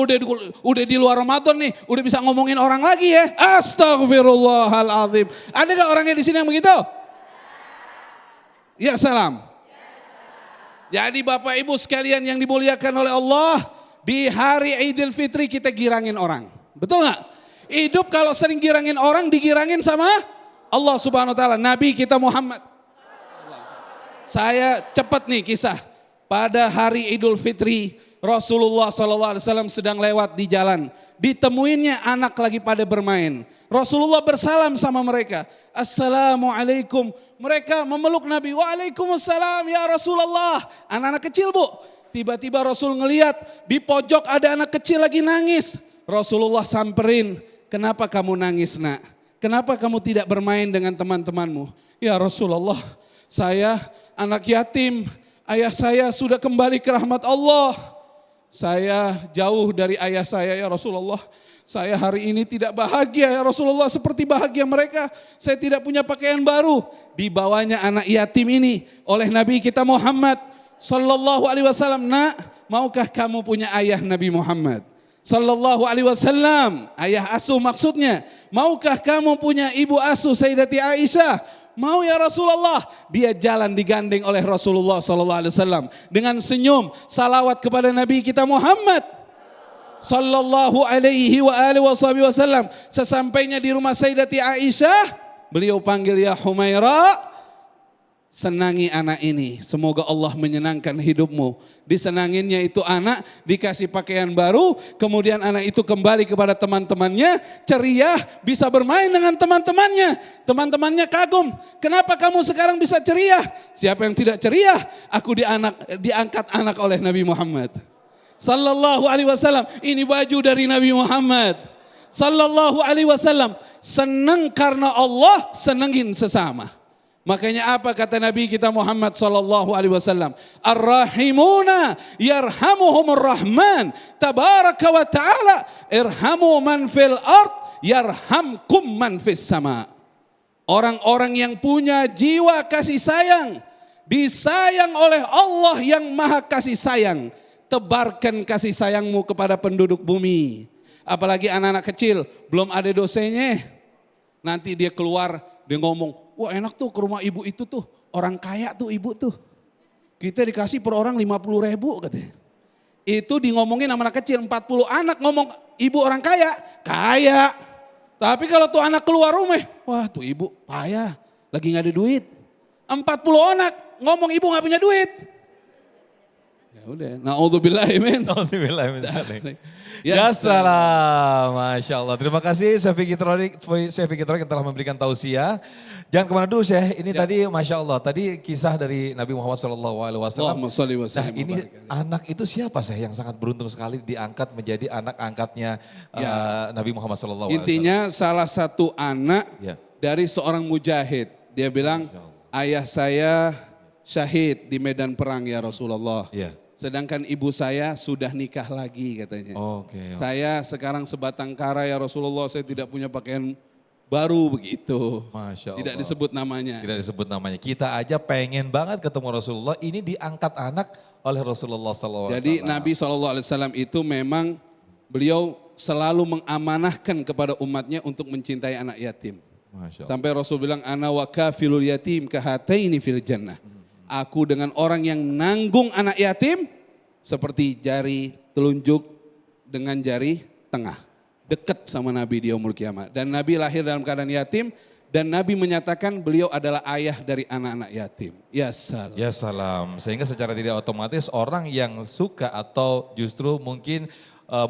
udah di luar Ramadan nih, udah bisa ngomongin orang lagi ya. Astagfirullahaladzim. Ada gak orangnya di sini yang begitu? Ya salam. Jadi Bapak Ibu sekalian yang dimuliakan oleh Allah, di hari Idul Fitri kita girangin orang. Betul gak? Hidup kalau sering girangin orang, digirangin sama Allah Subhanahu wa ta'ala. Nabi kita Muhammad. Saya cepat nih kisah. Pada hari Idul Fitri, Rasulullah SAW sedang lewat di jalan. Ditemuinnya anak lagi pada bermain. Rasulullah bersalam sama mereka. Assalamualaikum. Mereka memeluk Nabi. Waalaikumsalam ya Rasulullah. Anak-anak kecil bu. Tiba-tiba Rasul ngelihat di pojok ada anak kecil lagi nangis. Rasulullah samperin. Kenapa kamu nangis nak? Kenapa kamu tidak bermain dengan teman-temanmu? Ya Rasulullah, saya anak yatim. Ayah saya sudah kembali ke rahmat Allah. Saya jauh dari ayah saya ya Rasulullah. Saya hari ini tidak bahagia ya Rasulullah seperti bahagia mereka. Saya tidak punya pakaian baru. Dibawanya anak yatim ini oleh Nabi kita Muhammad sallallahu alaihi wasallam. Nak, maukah kamu punya ayah Nabi Muhammad sallallahu alaihi wasallam? Ayah asuh maksudnya. Maukah kamu punya ibu asuh Sayyidati Aisyah? Mau ya Rasulullah. Dia jalan digandeng oleh Rasulullah sallallahu alaihi wasallam dengan senyum, salawat kepada Nabi kita Muhammad sallallahu alaihi wa alihi wasallam. Sesampainya di rumah Sayyidati Aisyah, beliau panggil ya Humaira, senangi anak ini, semoga Allah menyenangkan hidupmu. Disenanginnya itu anak, dikasih pakaian baru, kemudian anak itu kembali kepada teman-temannya, ceria, bisa bermain dengan teman-temannya. Teman-temannya kagum, kenapa kamu sekarang bisa ceria? Siapa yang tidak ceria? Aku diangkat anak oleh Nabi Muhammad sallallahu alaihi wasallam. Ini baju dari Nabi Muhammad sallallahu alaihi wasallam. Senang karena Allah, senengin sesama. Makanya apa kata Nabi kita Muhammad sallallahu alaihi wasallam? Ar-rahimuna yarhamuhumur rahman tabaraka wa ta'ala irhamu man fil ard yarhamkum man fis sama. Orang-orang yang punya jiwa kasih sayang, disayang oleh Allah yang maha kasih sayang. Tebarkan kasih sayangmu kepada penduduk bumi. Apalagi anak-anak kecil, belum ada dosanya. Nanti dia keluar, dia ngomong, wah enak tuh ke rumah ibu itu tuh. orang kaya tuh ibu tuh. Kita dikasih per orang 50.000 katanya. Itu di ngomongin sama anak kecil, 40 anak ngomong ibu orang kaya, kaya. Tapi kalau tuh anak keluar rumah, wah tuh ibu payah, lagi gak ada duit. 40 anak ngomong ibu gak punya duit. Ya udah, na'udzubillahi min.
Alhamdulillah. Ya salam, Masya Allah. Terima kasih Syekh Fikri Trorik yang telah memberikan tausiah. Jangan kemana dulu Syekh, ini tadi Masya Allah, tadi kisah dari Nabi Muhammad SAW.
Allahumma sholli wa
Nah
sallim wa
ini
barik alaihi.
anak itu siapa Syekh yang sangat beruntung sekali diangkat menjadi anak angkatnya Nabi Muhammad SAW.
Intinya salah satu anak
Ya.
dari seorang mujahid. Dia bilang,
Masya Allah.
ayah saya syahid di medan perang ya Rasulullah.
Ya.
Sedangkan ibu saya sudah nikah lagi katanya.
Oke.
Saya sekarang sebatang kara ya Rasulullah, saya tidak punya pakaian baru begitu.
Masya Allah.
Tidak disebut namanya.
Tidak disebut namanya. Kita aja pengen banget ketemu Rasulullah. Ini diangkat anak oleh Rasulullah SAW.
Jadi Nabi SAW itu memang beliau selalu mengamanahkan kepada umatnya untuk mencintai anak yatim.
Masya Allah.
Sampai Rasul bilang, ana wa kafilul yatim kahataini fil jannah. Aku dengan orang yang nanggung anak yatim seperti jari telunjuk dengan jari tengah. Dekat sama Nabi di yaumul kiamat. Dan Nabi lahir dalam keadaan yatim dan Nabi menyatakan beliau adalah ayah dari anak-anak yatim. Ya salam.
Ya salam. Sehingga secara tidak otomatis orang yang suka atau justru mungkin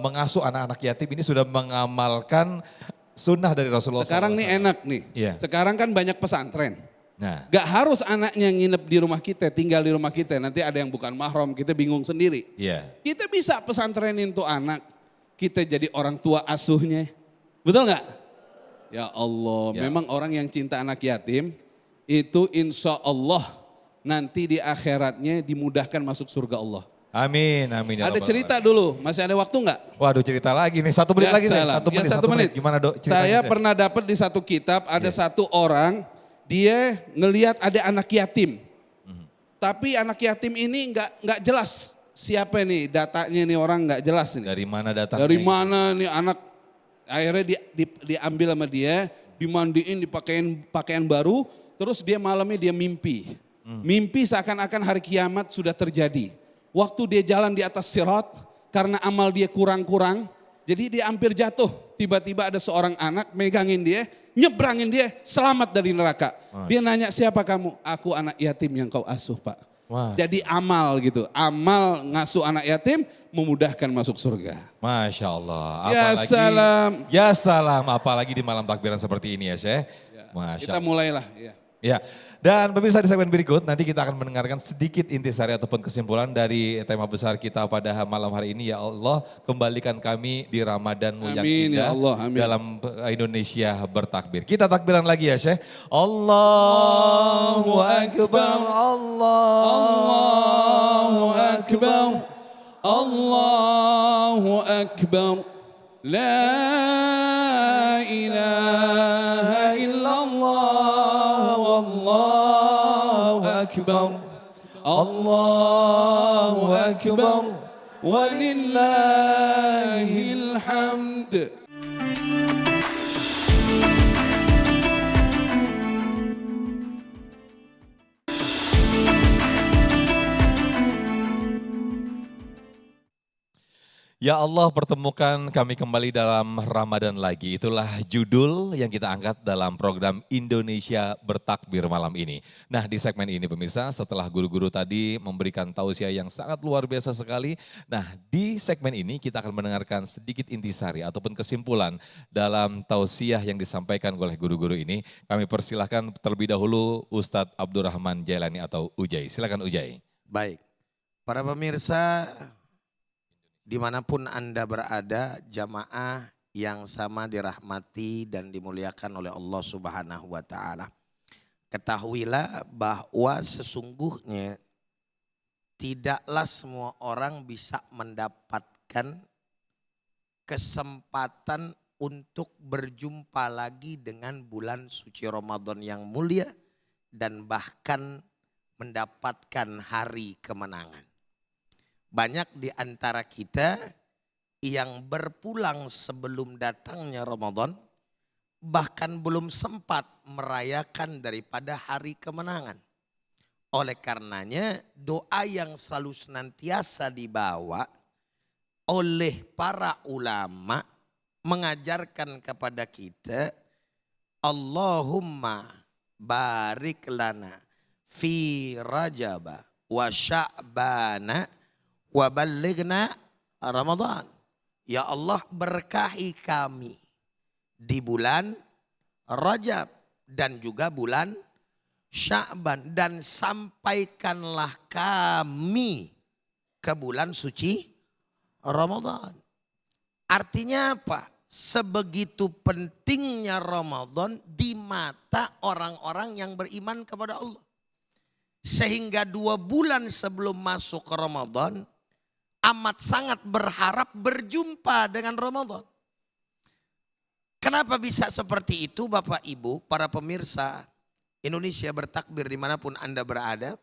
mengasuh anak-anak yatim ini sudah mengamalkan sunnah dari Rasulullah
Sekarang
SAW.
nih enak nih.
Iya.
Sekarang kan banyak pesantren.
Nah,
Gak harus anaknya nginep di rumah kita, tinggal di rumah kita. Nanti ada yang bukan mahram, kita bingung sendiri.
iya.
Kita bisa pesantrenin tuh anak. Kita jadi orang tua asuhnya. Betul nggak? Ya Allah,
Ya.
memang orang yang cinta anak yatim, itu insya Allah nanti di akhiratnya dimudahkan masuk surga Allah.
Amin, amin. ya
Ada
Rabbal
cerita
alamin.
dulu, masih ada waktu nggak?
Waduh cerita lagi nih, 1 menit
Ya
lagi saya.
salam.
1 menit,
Ya,
1 menit. Gimana dok? ceritanya,
Saya
Syekh?
pernah dapat di satu kitab, ada
Iya.
satu orang, dia ngelihat ada anak yatim. Tapi anak yatim ini nggak jelas siapa nih, datanya nih orang nggak jelas ini.
Dari mana datangnya?
Dari mana nih anak, akhirnya diambil sama dia, dimandiin, dipakein pakaian baru, terus dia malamnya dia mimpi. Mimpi seakan-akan hari kiamat sudah terjadi. Waktu dia jalan di atas sirat, karena amal dia kurang-kurang, jadi dia hampir jatuh. Tiba-tiba ada seorang anak megangin dia, nyebrangin dia, selamat dari neraka. Dia nanya, siapa kamu? Aku anak yatim yang kau asuh Pak.
Wah.
Jadi amal gitu, amal ngasuh anak yatim memudahkan masuk surga.
Masya Allah.
Ya salam.
Ya salam, apalagi di malam takbiran seperti ini ya Syekh. Masya
Kita
Allah.
mulailah. Ya.
Ya, dan pemirsa di segmen berikut nanti kita akan mendengarkan sedikit intisari ataupun kesimpulan dari tema besar kita pada malam hari ini. Ya Allah, kembalikan kami di Ramadanmu yang
Amin, ya
indah
Allah, amin.
dalam Indonesia bertakbir. Kita takbiran lagi ya Syekh. Allahu Akbar,
Allahu Akbar, Allahu Akbar, La ilaha illallah, Wallahu Akbar, Allahu Akbar, Walillahil hamd.
Ya Allah, pertemukan kami kembali dalam Ramadan lagi. Itulah judul yang kita angkat dalam program Indonesia Bertakbir malam ini. Nah, di segmen ini pemirsa, setelah guru-guru tadi memberikan tausiah yang sangat luar biasa sekali. Nah, di segmen ini kita akan mendengarkan sedikit intisari ataupun kesimpulan dalam tausiah yang disampaikan oleh guru-guru ini. Kami persilahkan terlebih dahulu Ustadz Abdurrahman Jailani atau Ujai. Silakan Ujai.
Baik, para pemirsa dimanapun Anda berada, jamaah yang sama dirahmati dan dimuliakan oleh Allah Subhanahu wa Ta'ala. Ketahuilah bahwa sesungguhnya tidaklah semua orang bisa mendapatkan kesempatan untuk berjumpa lagi dengan bulan suci Ramadan yang mulia dan bahkan mendapatkan hari kemenangan. Banyak di antara kita yang berpulang sebelum datangnya Ramadan, bahkan belum sempat merayakan daripada hari kemenangan. Oleh karenanya doa yang selalu senantiasa dibawa oleh para ulama mengajarkan kepada kita, Allahumma barik lana fi rajaba wa sya'bana wa ballighna Ramadan. Ya Allah, berkahi kami di bulan Rajab dan juga bulan Sya'ban, dan sampaikanlah kami ke bulan suci Ramadan. Artinya apa? Sebegitu pentingnya Ramadan di mata orang-orang yang beriman kepada Allah. Sehingga 2 bulan sebelum masuk ke Ramadan amat sangat berharap berjumpa dengan Ramadan. Kenapa bisa seperti itu Bapak Ibu, para pemirsa Indonesia bertakbir dimanapun Anda berada?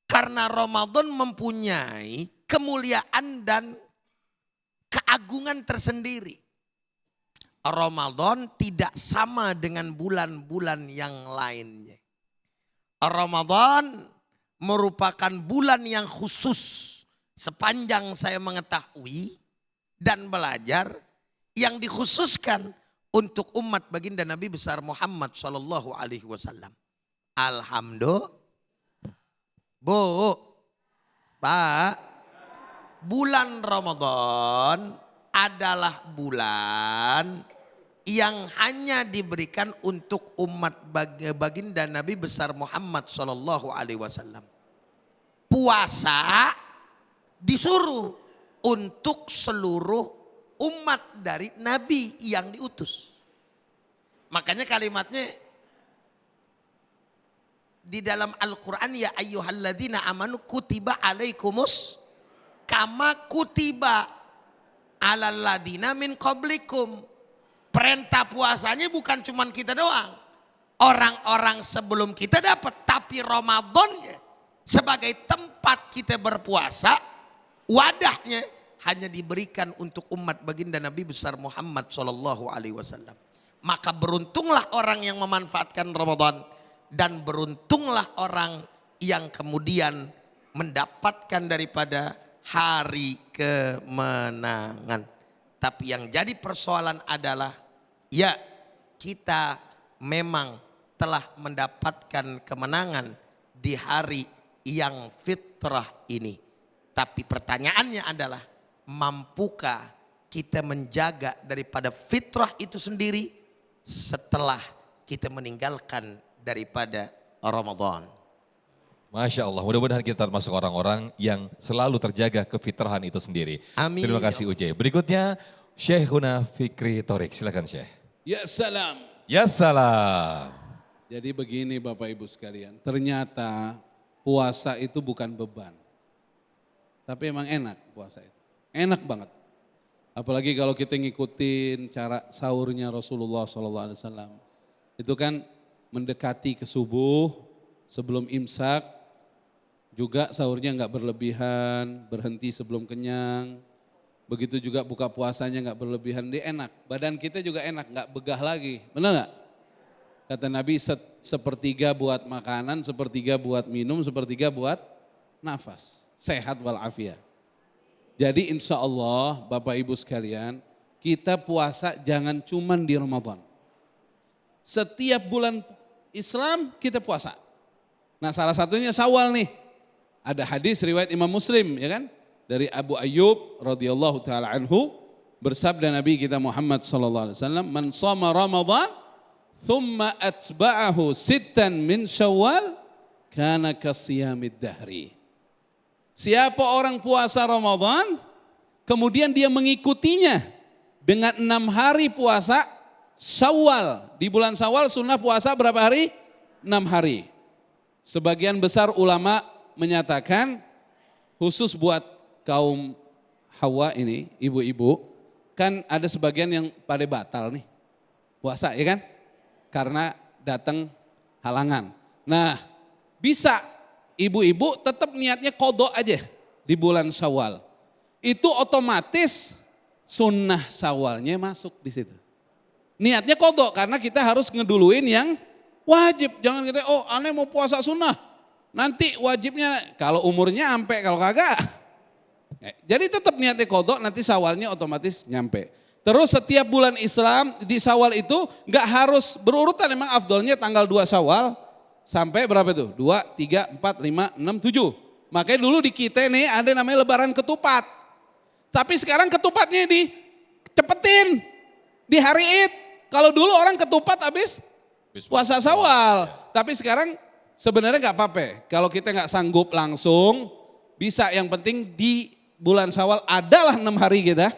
Karena Ramadan mempunyai kemuliaan dan keagungan tersendiri. Ramadan tidak sama dengan bulan-bulan yang lainnya. Ramadan merupakan bulan yang khusus. Sepanjang saya mengetahui dan belajar, yang dikhususkan untuk umat baginda Nabi besar Muhammad sallallahu alaihi wasallam. Alhamdulillah. Bu, Pak, bulan Ramadan adalah bulan yang hanya diberikan untuk umat baginda Nabi besar Muhammad sallallahu alaihi wasallam. Puasa disuruh untuk seluruh umat dari Nabi yang diutus. Makanya kalimatnya di dalam Al-Quran, ya ayyuhalladzina amanu kutiba alaikumus kama kutiba alal ladina min qablikum. Perintah puasanya bukan cuma kita doang. Orang-orang sebelum kita dapat, tapi Ramadannya sebagai tempat kita berpuasa, wadahnya hanya diberikan untuk umat baginda Nabi besar Muhammad sallallahu alaihi wasallam. Maka beruntunglah orang yang memanfaatkan Ramadan, dan beruntunglah orang yang kemudian mendapatkan daripada hari kemenangan. Tapi yang jadi persoalan adalah, ya, kita memang telah mendapatkan kemenangan di hari yang fitrah ini. Tapi pertanyaannya adalah, mampukah kita menjaga daripada fitrah itu sendiri setelah kita meninggalkan daripada Ramadan?
Masya Allah, mudah-mudahan kita termasuk orang-orang yang selalu terjaga kefitrahan itu sendiri.
Amin.
Terima kasih Uje. Berikutnya Syekhuna Fikri Torik, silakan Syekh.
Ya salam.
Ya salam.
Jadi begini Bapak Ibu sekalian, ternyata puasa itu bukan beban. Tapi emang enak puasa itu. Enak banget. Apalagi kalau kita ngikutin cara sahurnya Rasulullah SAW. Itu kan mendekati ke subuh, sebelum imsak, juga sahurnya nggak berlebihan, berhenti sebelum kenyang. Begitu juga buka puasanya nggak berlebihan, dia enak. Badan kita juga enak, nggak begah lagi. Benar nggak? Kata Nabi, sepertiga buat makanan, sepertiga buat minum, sepertiga buat nafas. Sehat walafiat. Jadi insya Allah Bapak Ibu sekalian, kita puasa jangan cuman di Ramadan. Setiap bulan Islam kita puasa. Nah salah satunya Syawal nih. Ada hadis riwayat Imam Muslim, ya kan? Dari Abu Ayyub radhiyallahu taala anhu, bersabda Nabi kita Muhammad sallallahu alaihi wasallam, "Man shoma Ramadan thumma atba'ahu sittan min Syawal kana kasiyamid dahri." Siapa orang puasa Ramadan, kemudian dia mengikutinya dengan 6 hari puasa Syawal. Di bulan Syawal sunnah puasa berapa hari? 6 hari. Sebagian besar ulama menyatakan khusus buat kaum Hawa ini, ibu-ibu, kan ada sebagian yang pada batal nih puasa, ya kan? Karena datang halangan. Nah, bisa ibu-ibu tetap niatnya qadha aja di bulan Syawal. Itu otomatis sunnah Syawalnya masuk di situ. Niatnya qadha karena kita harus ngeduluin yang wajib. Jangan kita, oh aneh mau puasa sunnah, Nanti wajibnya kalau umurnya sampai, kalau kagak. Jadi tetap niatnya kodok, nanti Syawalnya otomatis nyampe. Terus setiap bulan Islam di Syawal itu nggak harus berurutan, memang afdolnya tanggal 2 Syawal sampai berapa itu? 2, 3, 4, 5, 6, 7. Makanya dulu di kita nih ada namanya lebaran ketupat. Tapi sekarang ketupatnya dicepetin di hari Id. Kalau dulu orang ketupat habis puasa Syawal. Tapi sekarang sebenarnya nggak apa-apa. Kalau kita nggak sanggup langsung bisa, yang penting di bulan Syawal adalah 6 hari kita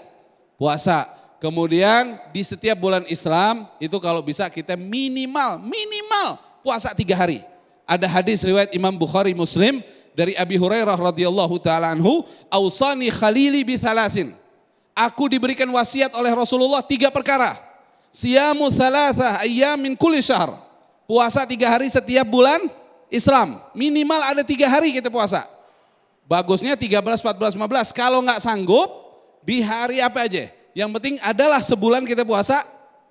puasa. Kemudian di setiap bulan Islam itu kalau bisa kita minimal puasa 3 hari. Ada hadis riwayat Imam Bukhari Muslim dari Abi Hurairah radhiyallahu taala anhu, "Ausani khalili bi thalathin." Aku diberikan wasiat oleh Rasulullah 3 perkara. Siyamu salatha ayyamin kulli syahr. Puasa 3 hari setiap bulan Islam. Minimal ada 3 hari kita puasa. Bagusnya 13, 14, 15. Kalau nggak sanggup di hari apa aja. Yang penting adalah sebulan kita puasa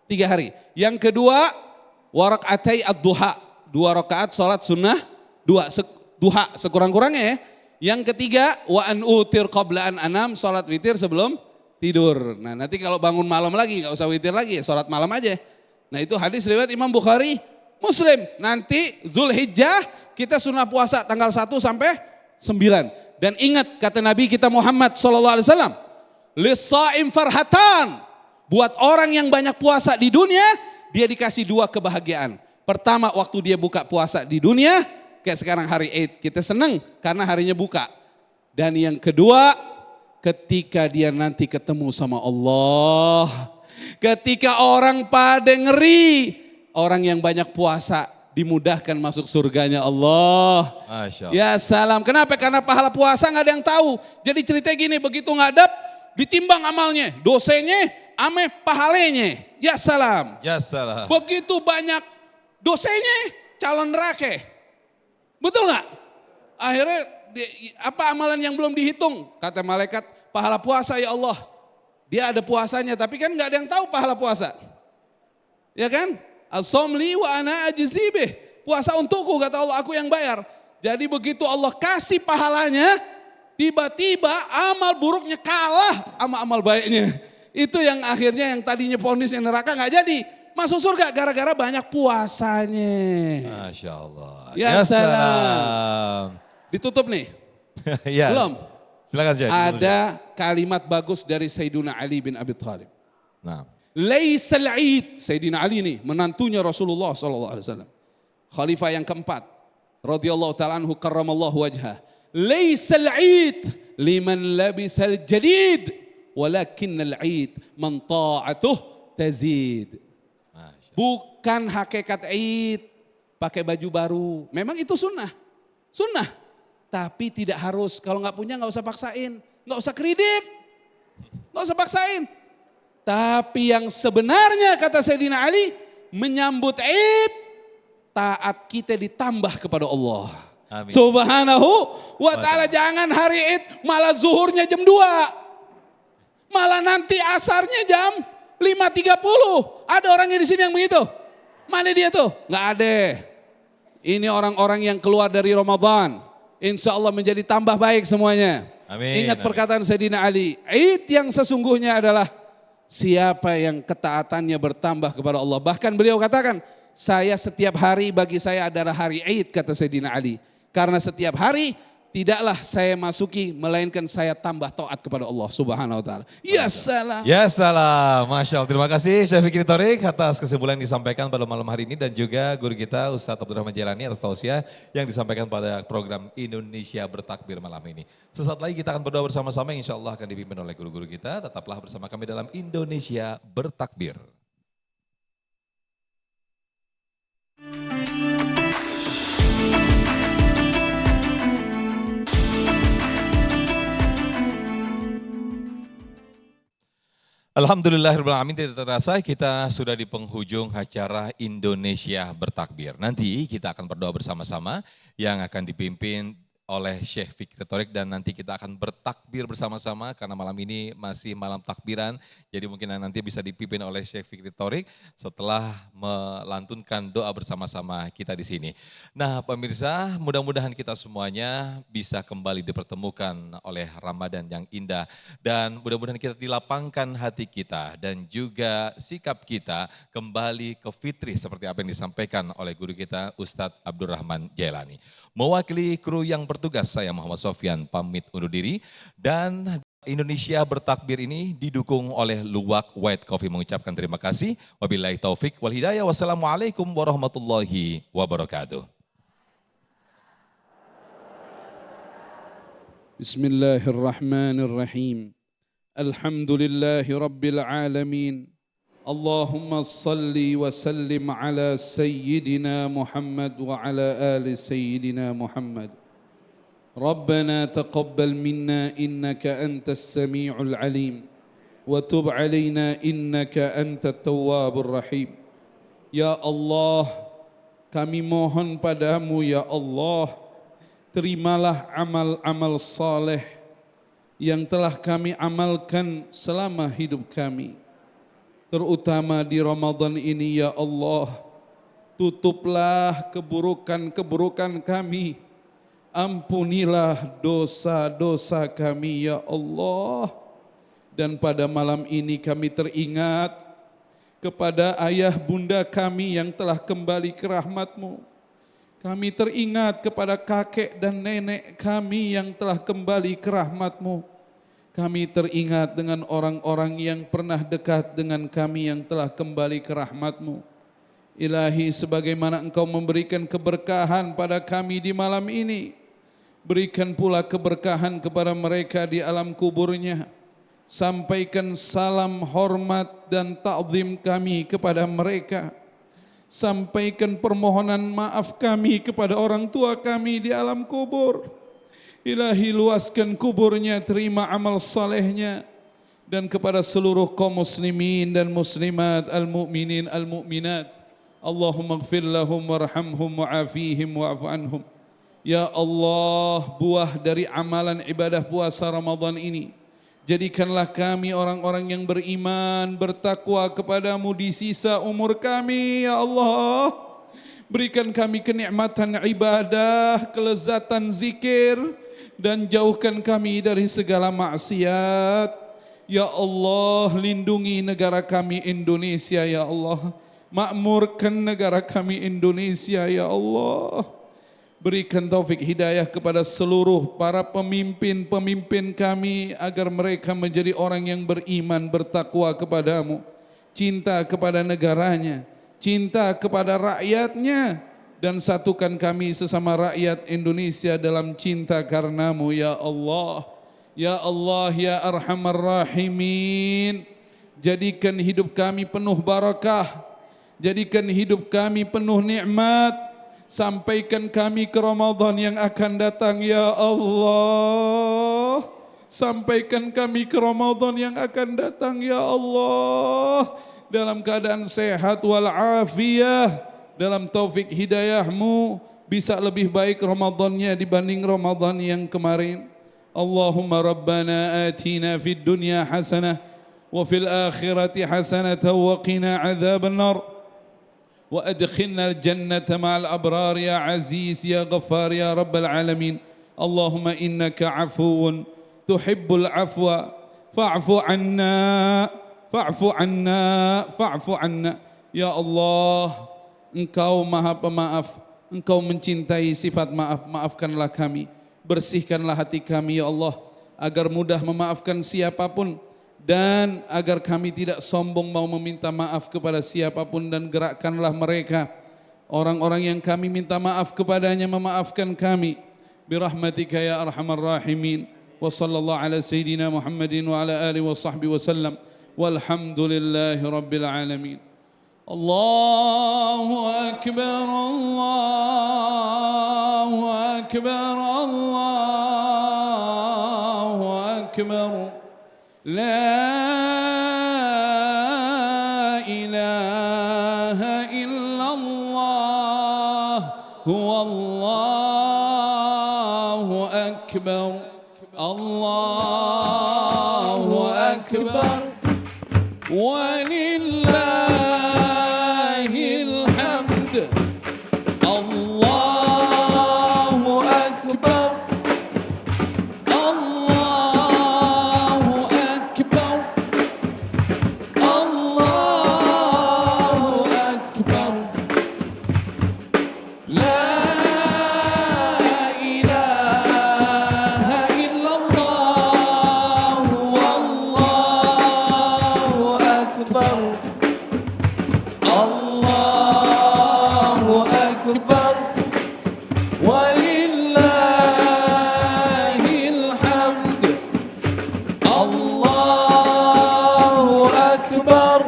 3 hari. Yang kedua, warakatai ad-duha. 2 rakaat sholat sunnah, duha sekurang-kurangnya ya. Yang ketiga, wa an utir qabla an anam, sholat witir sebelum tidur. Nah nanti kalau bangun malam lagi, nggak usah witir lagi, sholat malam aja. Nah itu hadis riwayat Imam Bukhari Muslim. Nanti Zulhijjah kita sunnah puasa tanggal 1 sampai 9. Dan ingat kata Nabi kita Muhammad SAW, Lis-sha'im farhatan. Buat orang yang banyak puasa di dunia, dia dikasih 2 kebahagiaan. Pertama waktu dia buka puasa di dunia, kayak sekarang hari Eid, kita senang karena harinya buka. Dan yang kedua, ketika dia nanti ketemu sama Allah. Ketika orang pada ngeri, orang yang banyak puasa dimudahkan masuk surganya Allah.
Masya Allah.
Ya salam. Kenapa? Karena pahala puasa nggak ada yang tahu. Jadi cerita gini, begitu ngadap, ditimbang amalnya, dosanya, ame pahalanya. Ya salam.
Ya salam.
Begitu banyak dosanya, calon neraka. Betul nggak? Akhirnya apa amalan yang belum dihitung? Kata malaikat, pahala puasa ya Allah. Dia ada puasanya, tapi kan nggak ada yang tahu pahala puasa. Ya kan? As-somli wa ana ajzibih. Puasa untukku, kata Allah, aku yang bayar. Jadi begitu Allah kasih pahalanya, tiba-tiba amal buruknya kalah sama amal baiknya. Itu yang akhirnya yang tadinya vonis yang neraka nggak jadi. Masuk surga gara-gara banyak puasanya.
Masya Allah.
Ya salam. Ditutup nih.
Ya.
Belum?
Silakan Syekh.
Ada kalimat bagus dari Sayyidina Ali bin Abi Thalib.
Nah.
Laisal Eid. Sayyidina Ali nih menantunya Rasulullah SAW. Khalifah yang keempat. Radhiyallahu ta'ala anhu karramallahu wajhah. Laisal Eid liman labisal jadid. Walakinnal Eid man ta'atuh tazid. Bukan hakikat Eid pakai baju baru. Memang itu sunnah. Sunnah. Tapi tidak harus. Kalau nggak punya nggak usah paksain. Nggak usah kredit. Nggak usah paksain. Tapi yang sebenarnya kata Sayyidina Ali, menyambut Eid, taat kita ditambah kepada Allah.
Amin.
Subhanahu wa ta'ala. Jangan hari Eid malah zuhurnya jam 2. Malah nanti asarnya jam 5.30. Ada orangnya di sini yang begitu? Mana dia tuh? Nggak ada. Ini orang-orang yang keluar dari Ramadan. Insya Allah menjadi tambah baik semuanya.
Amin.
Ingat perkataan Sayyidina Ali. Eid yang sesungguhnya adalah siapa yang ketaatannya bertambah kepada Allah. Bahkan beliau katakan, saya setiap hari bagi saya adalah hari Eid, kata Sayyidina Ali. Karena setiap hari tidaklah saya masuki melainkan saya tambah taat kepada Allah Subhanahu wa taala. Ya salam.
Ya salam. Masya Allah. Terima kasih Syekh Fikri Thorik atas kesimpulan yang disampaikan pada malam hari ini. Dan juga guru kita Ustadz Abdurrahman Jailani atas tausiah yang disampaikan pada program Indonesia Bertakbir malam ini. Sesaat lagi kita akan berdoa bersama-sama, insya Allah akan dipimpin oleh guru-guru kita. Tetaplah bersama kami dalam Indonesia Bertakbir. Alhamdulillahirrahmanirrahim, tidak terasa kita sudah di penghujung acara Indonesia Bertakbir. Nanti kita akan berdoa bersama-sama yang akan dipimpin oleh Syekh Fikri Thorik dan nanti kita akan bertakbir bersama-sama karena malam ini masih malam takbiran. Jadi mungkin nanti bisa dipimpin oleh Syekh Fikri Thorik setelah melantunkan doa bersama-sama kita di sini. Nah pemirsa, mudah-mudahan kita semuanya bisa kembali dipertemukan oleh Ramadan yang indah dan mudah-mudahan kita dilapangkan hati kita dan juga sikap kita kembali ke fitri seperti apa yang disampaikan oleh guru kita Ustadz Abdurrahman Jailani. Mewakili kru yang bertugas, saya Muhammad Sofyan pamit undur diri dan Indonesia Bertakbir ini didukung oleh Luwak White Coffee mengucapkan terima kasih. Wabillahi taufik wal hidayah. Wassalamualaikum warahmatullahi wabarakatuh.
Bismillahirrahmanirrahim. Alhamdulillahi rabbil alamin. Allahumma salli wa sallim ala sayyidina Muhammad wa ala ali sayyidina Muhammad. Rabbana taqabbal minna innaka antas sami'ul alim wa tub alaina innaka antat tawwabur rahim. Ya Allah, kami mohon padamu ya Allah, terimalah amal-amal saleh yang telah kami amalkan selama hidup kami. Terutama di Ramadan ini ya Allah, tutuplah keburukan-keburukan kami, ampunilah dosa-dosa kami ya Allah. Dan pada malam ini kami teringat kepada ayah bunda kami yang telah kembali ke rahmat-Mu. Kami teringat kepada kakek dan nenek kami yang telah kembali ke rahmat-Mu. Kami teringat dengan orang-orang yang pernah dekat dengan kami yang telah kembali ke rahmat-Mu. Ilahi, sebagaimana Engkau memberikan keberkahan pada kami di malam ini, berikan pula keberkahan kepada mereka di alam kuburnya. Sampaikan salam hormat dan ta'zim kami kepada mereka. Sampaikan permohonan maaf kami kepada orang tua kami di alam kubur. Ilahi, luaskan kuburnya, terima amal salehnya. Dan kepada seluruh kaum muslimin dan muslimat, al-mu'minin, al-mu'minat, Allahumma gfir lahum warhamhum wa'afihim wa'afu anhum. Ya Allah, buah dari amalan ibadah puasa Ramadan ini, jadikanlah kami orang-orang yang beriman, bertakwa kepadamu di sisa umur kami, ya Allah. Berikan kami kenikmatan ibadah, kelezatan zikir, dan jauhkan kami dari segala maksiat. Ya Allah, lindungi negara kami Indonesia ya Allah. Makmurkan negara kami Indonesia ya Allah. Berikan taufik hidayah kepada seluruh para pemimpin-pemimpin kami agar mereka menjadi orang yang beriman, bertakwa kepadamu, cinta kepada negaranya, cinta kepada rakyatnya, dan satukan kami sesama rakyat Indonesia dalam cinta karenamu ya Allah. Ya Allah, ya Arhamar Rahimin, jadikan hidup kami penuh barakah, jadikan hidup kami penuh nikmat, sampaikan kami ke Ramadan yang akan datang ya Allah. Sampaikan kami ke Ramadan yang akan datang ya Allah, dalam keadaan sehat walafiat, dalam taufik hidayahmu, bisa lebih baik Ramadannya dibanding Ramadan yang kemarin. Allahumma Rabbana atina fid dunya hasanah wa fil akhirati hasanah wa qina adzaban nar wa adkhilna al-jannata ma'al abrar ya aziz ya ghaffar ya rabbal alamin. Allahumma innaka afuwun tuhibbul afwa fa'fu anna fa'fu anna fa'fu anna. Ya Allah, Engkau maha pemaaf, Engkau mencintai sifat maaf, maafkanlah kami, bersihkanlah hati kami ya Allah, agar mudah memaafkan siapapun, dan agar kami tidak sombong mau meminta maaf kepada siapapun, dan gerakkanlah mereka, orang-orang yang kami minta maaf kepadanya, memaafkan kami, birahmatika ya arhamar rahimin, wa sallallahu ala sayyidina Muhammadin wa ala alihi wa sahbihi wa sallam, walhamdulillahi rabbil alamin. Allahu Akbar, Allahu Akbar, Allahu Akbar. La ilaha illallah, huwallahu أكبر الله أكبر ولله الحمد الله أكبر الله أكبر الله أكبر لا إله إلا الله والله أكبر الله أكبر ولله الحمد الله أكبر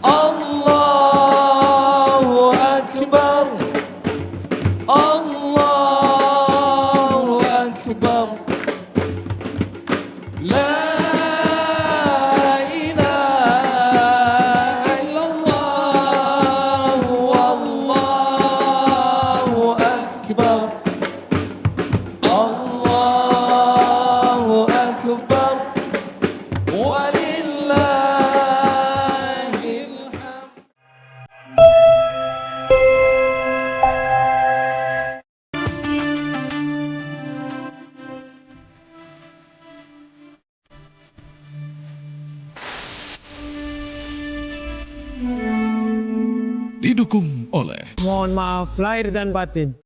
الله أكبر الله أكبر لا إله إلا الله والله أكبر الله أكبر ولله الحمد.
Didukung oleh
Mohon maaf lahir dan batin.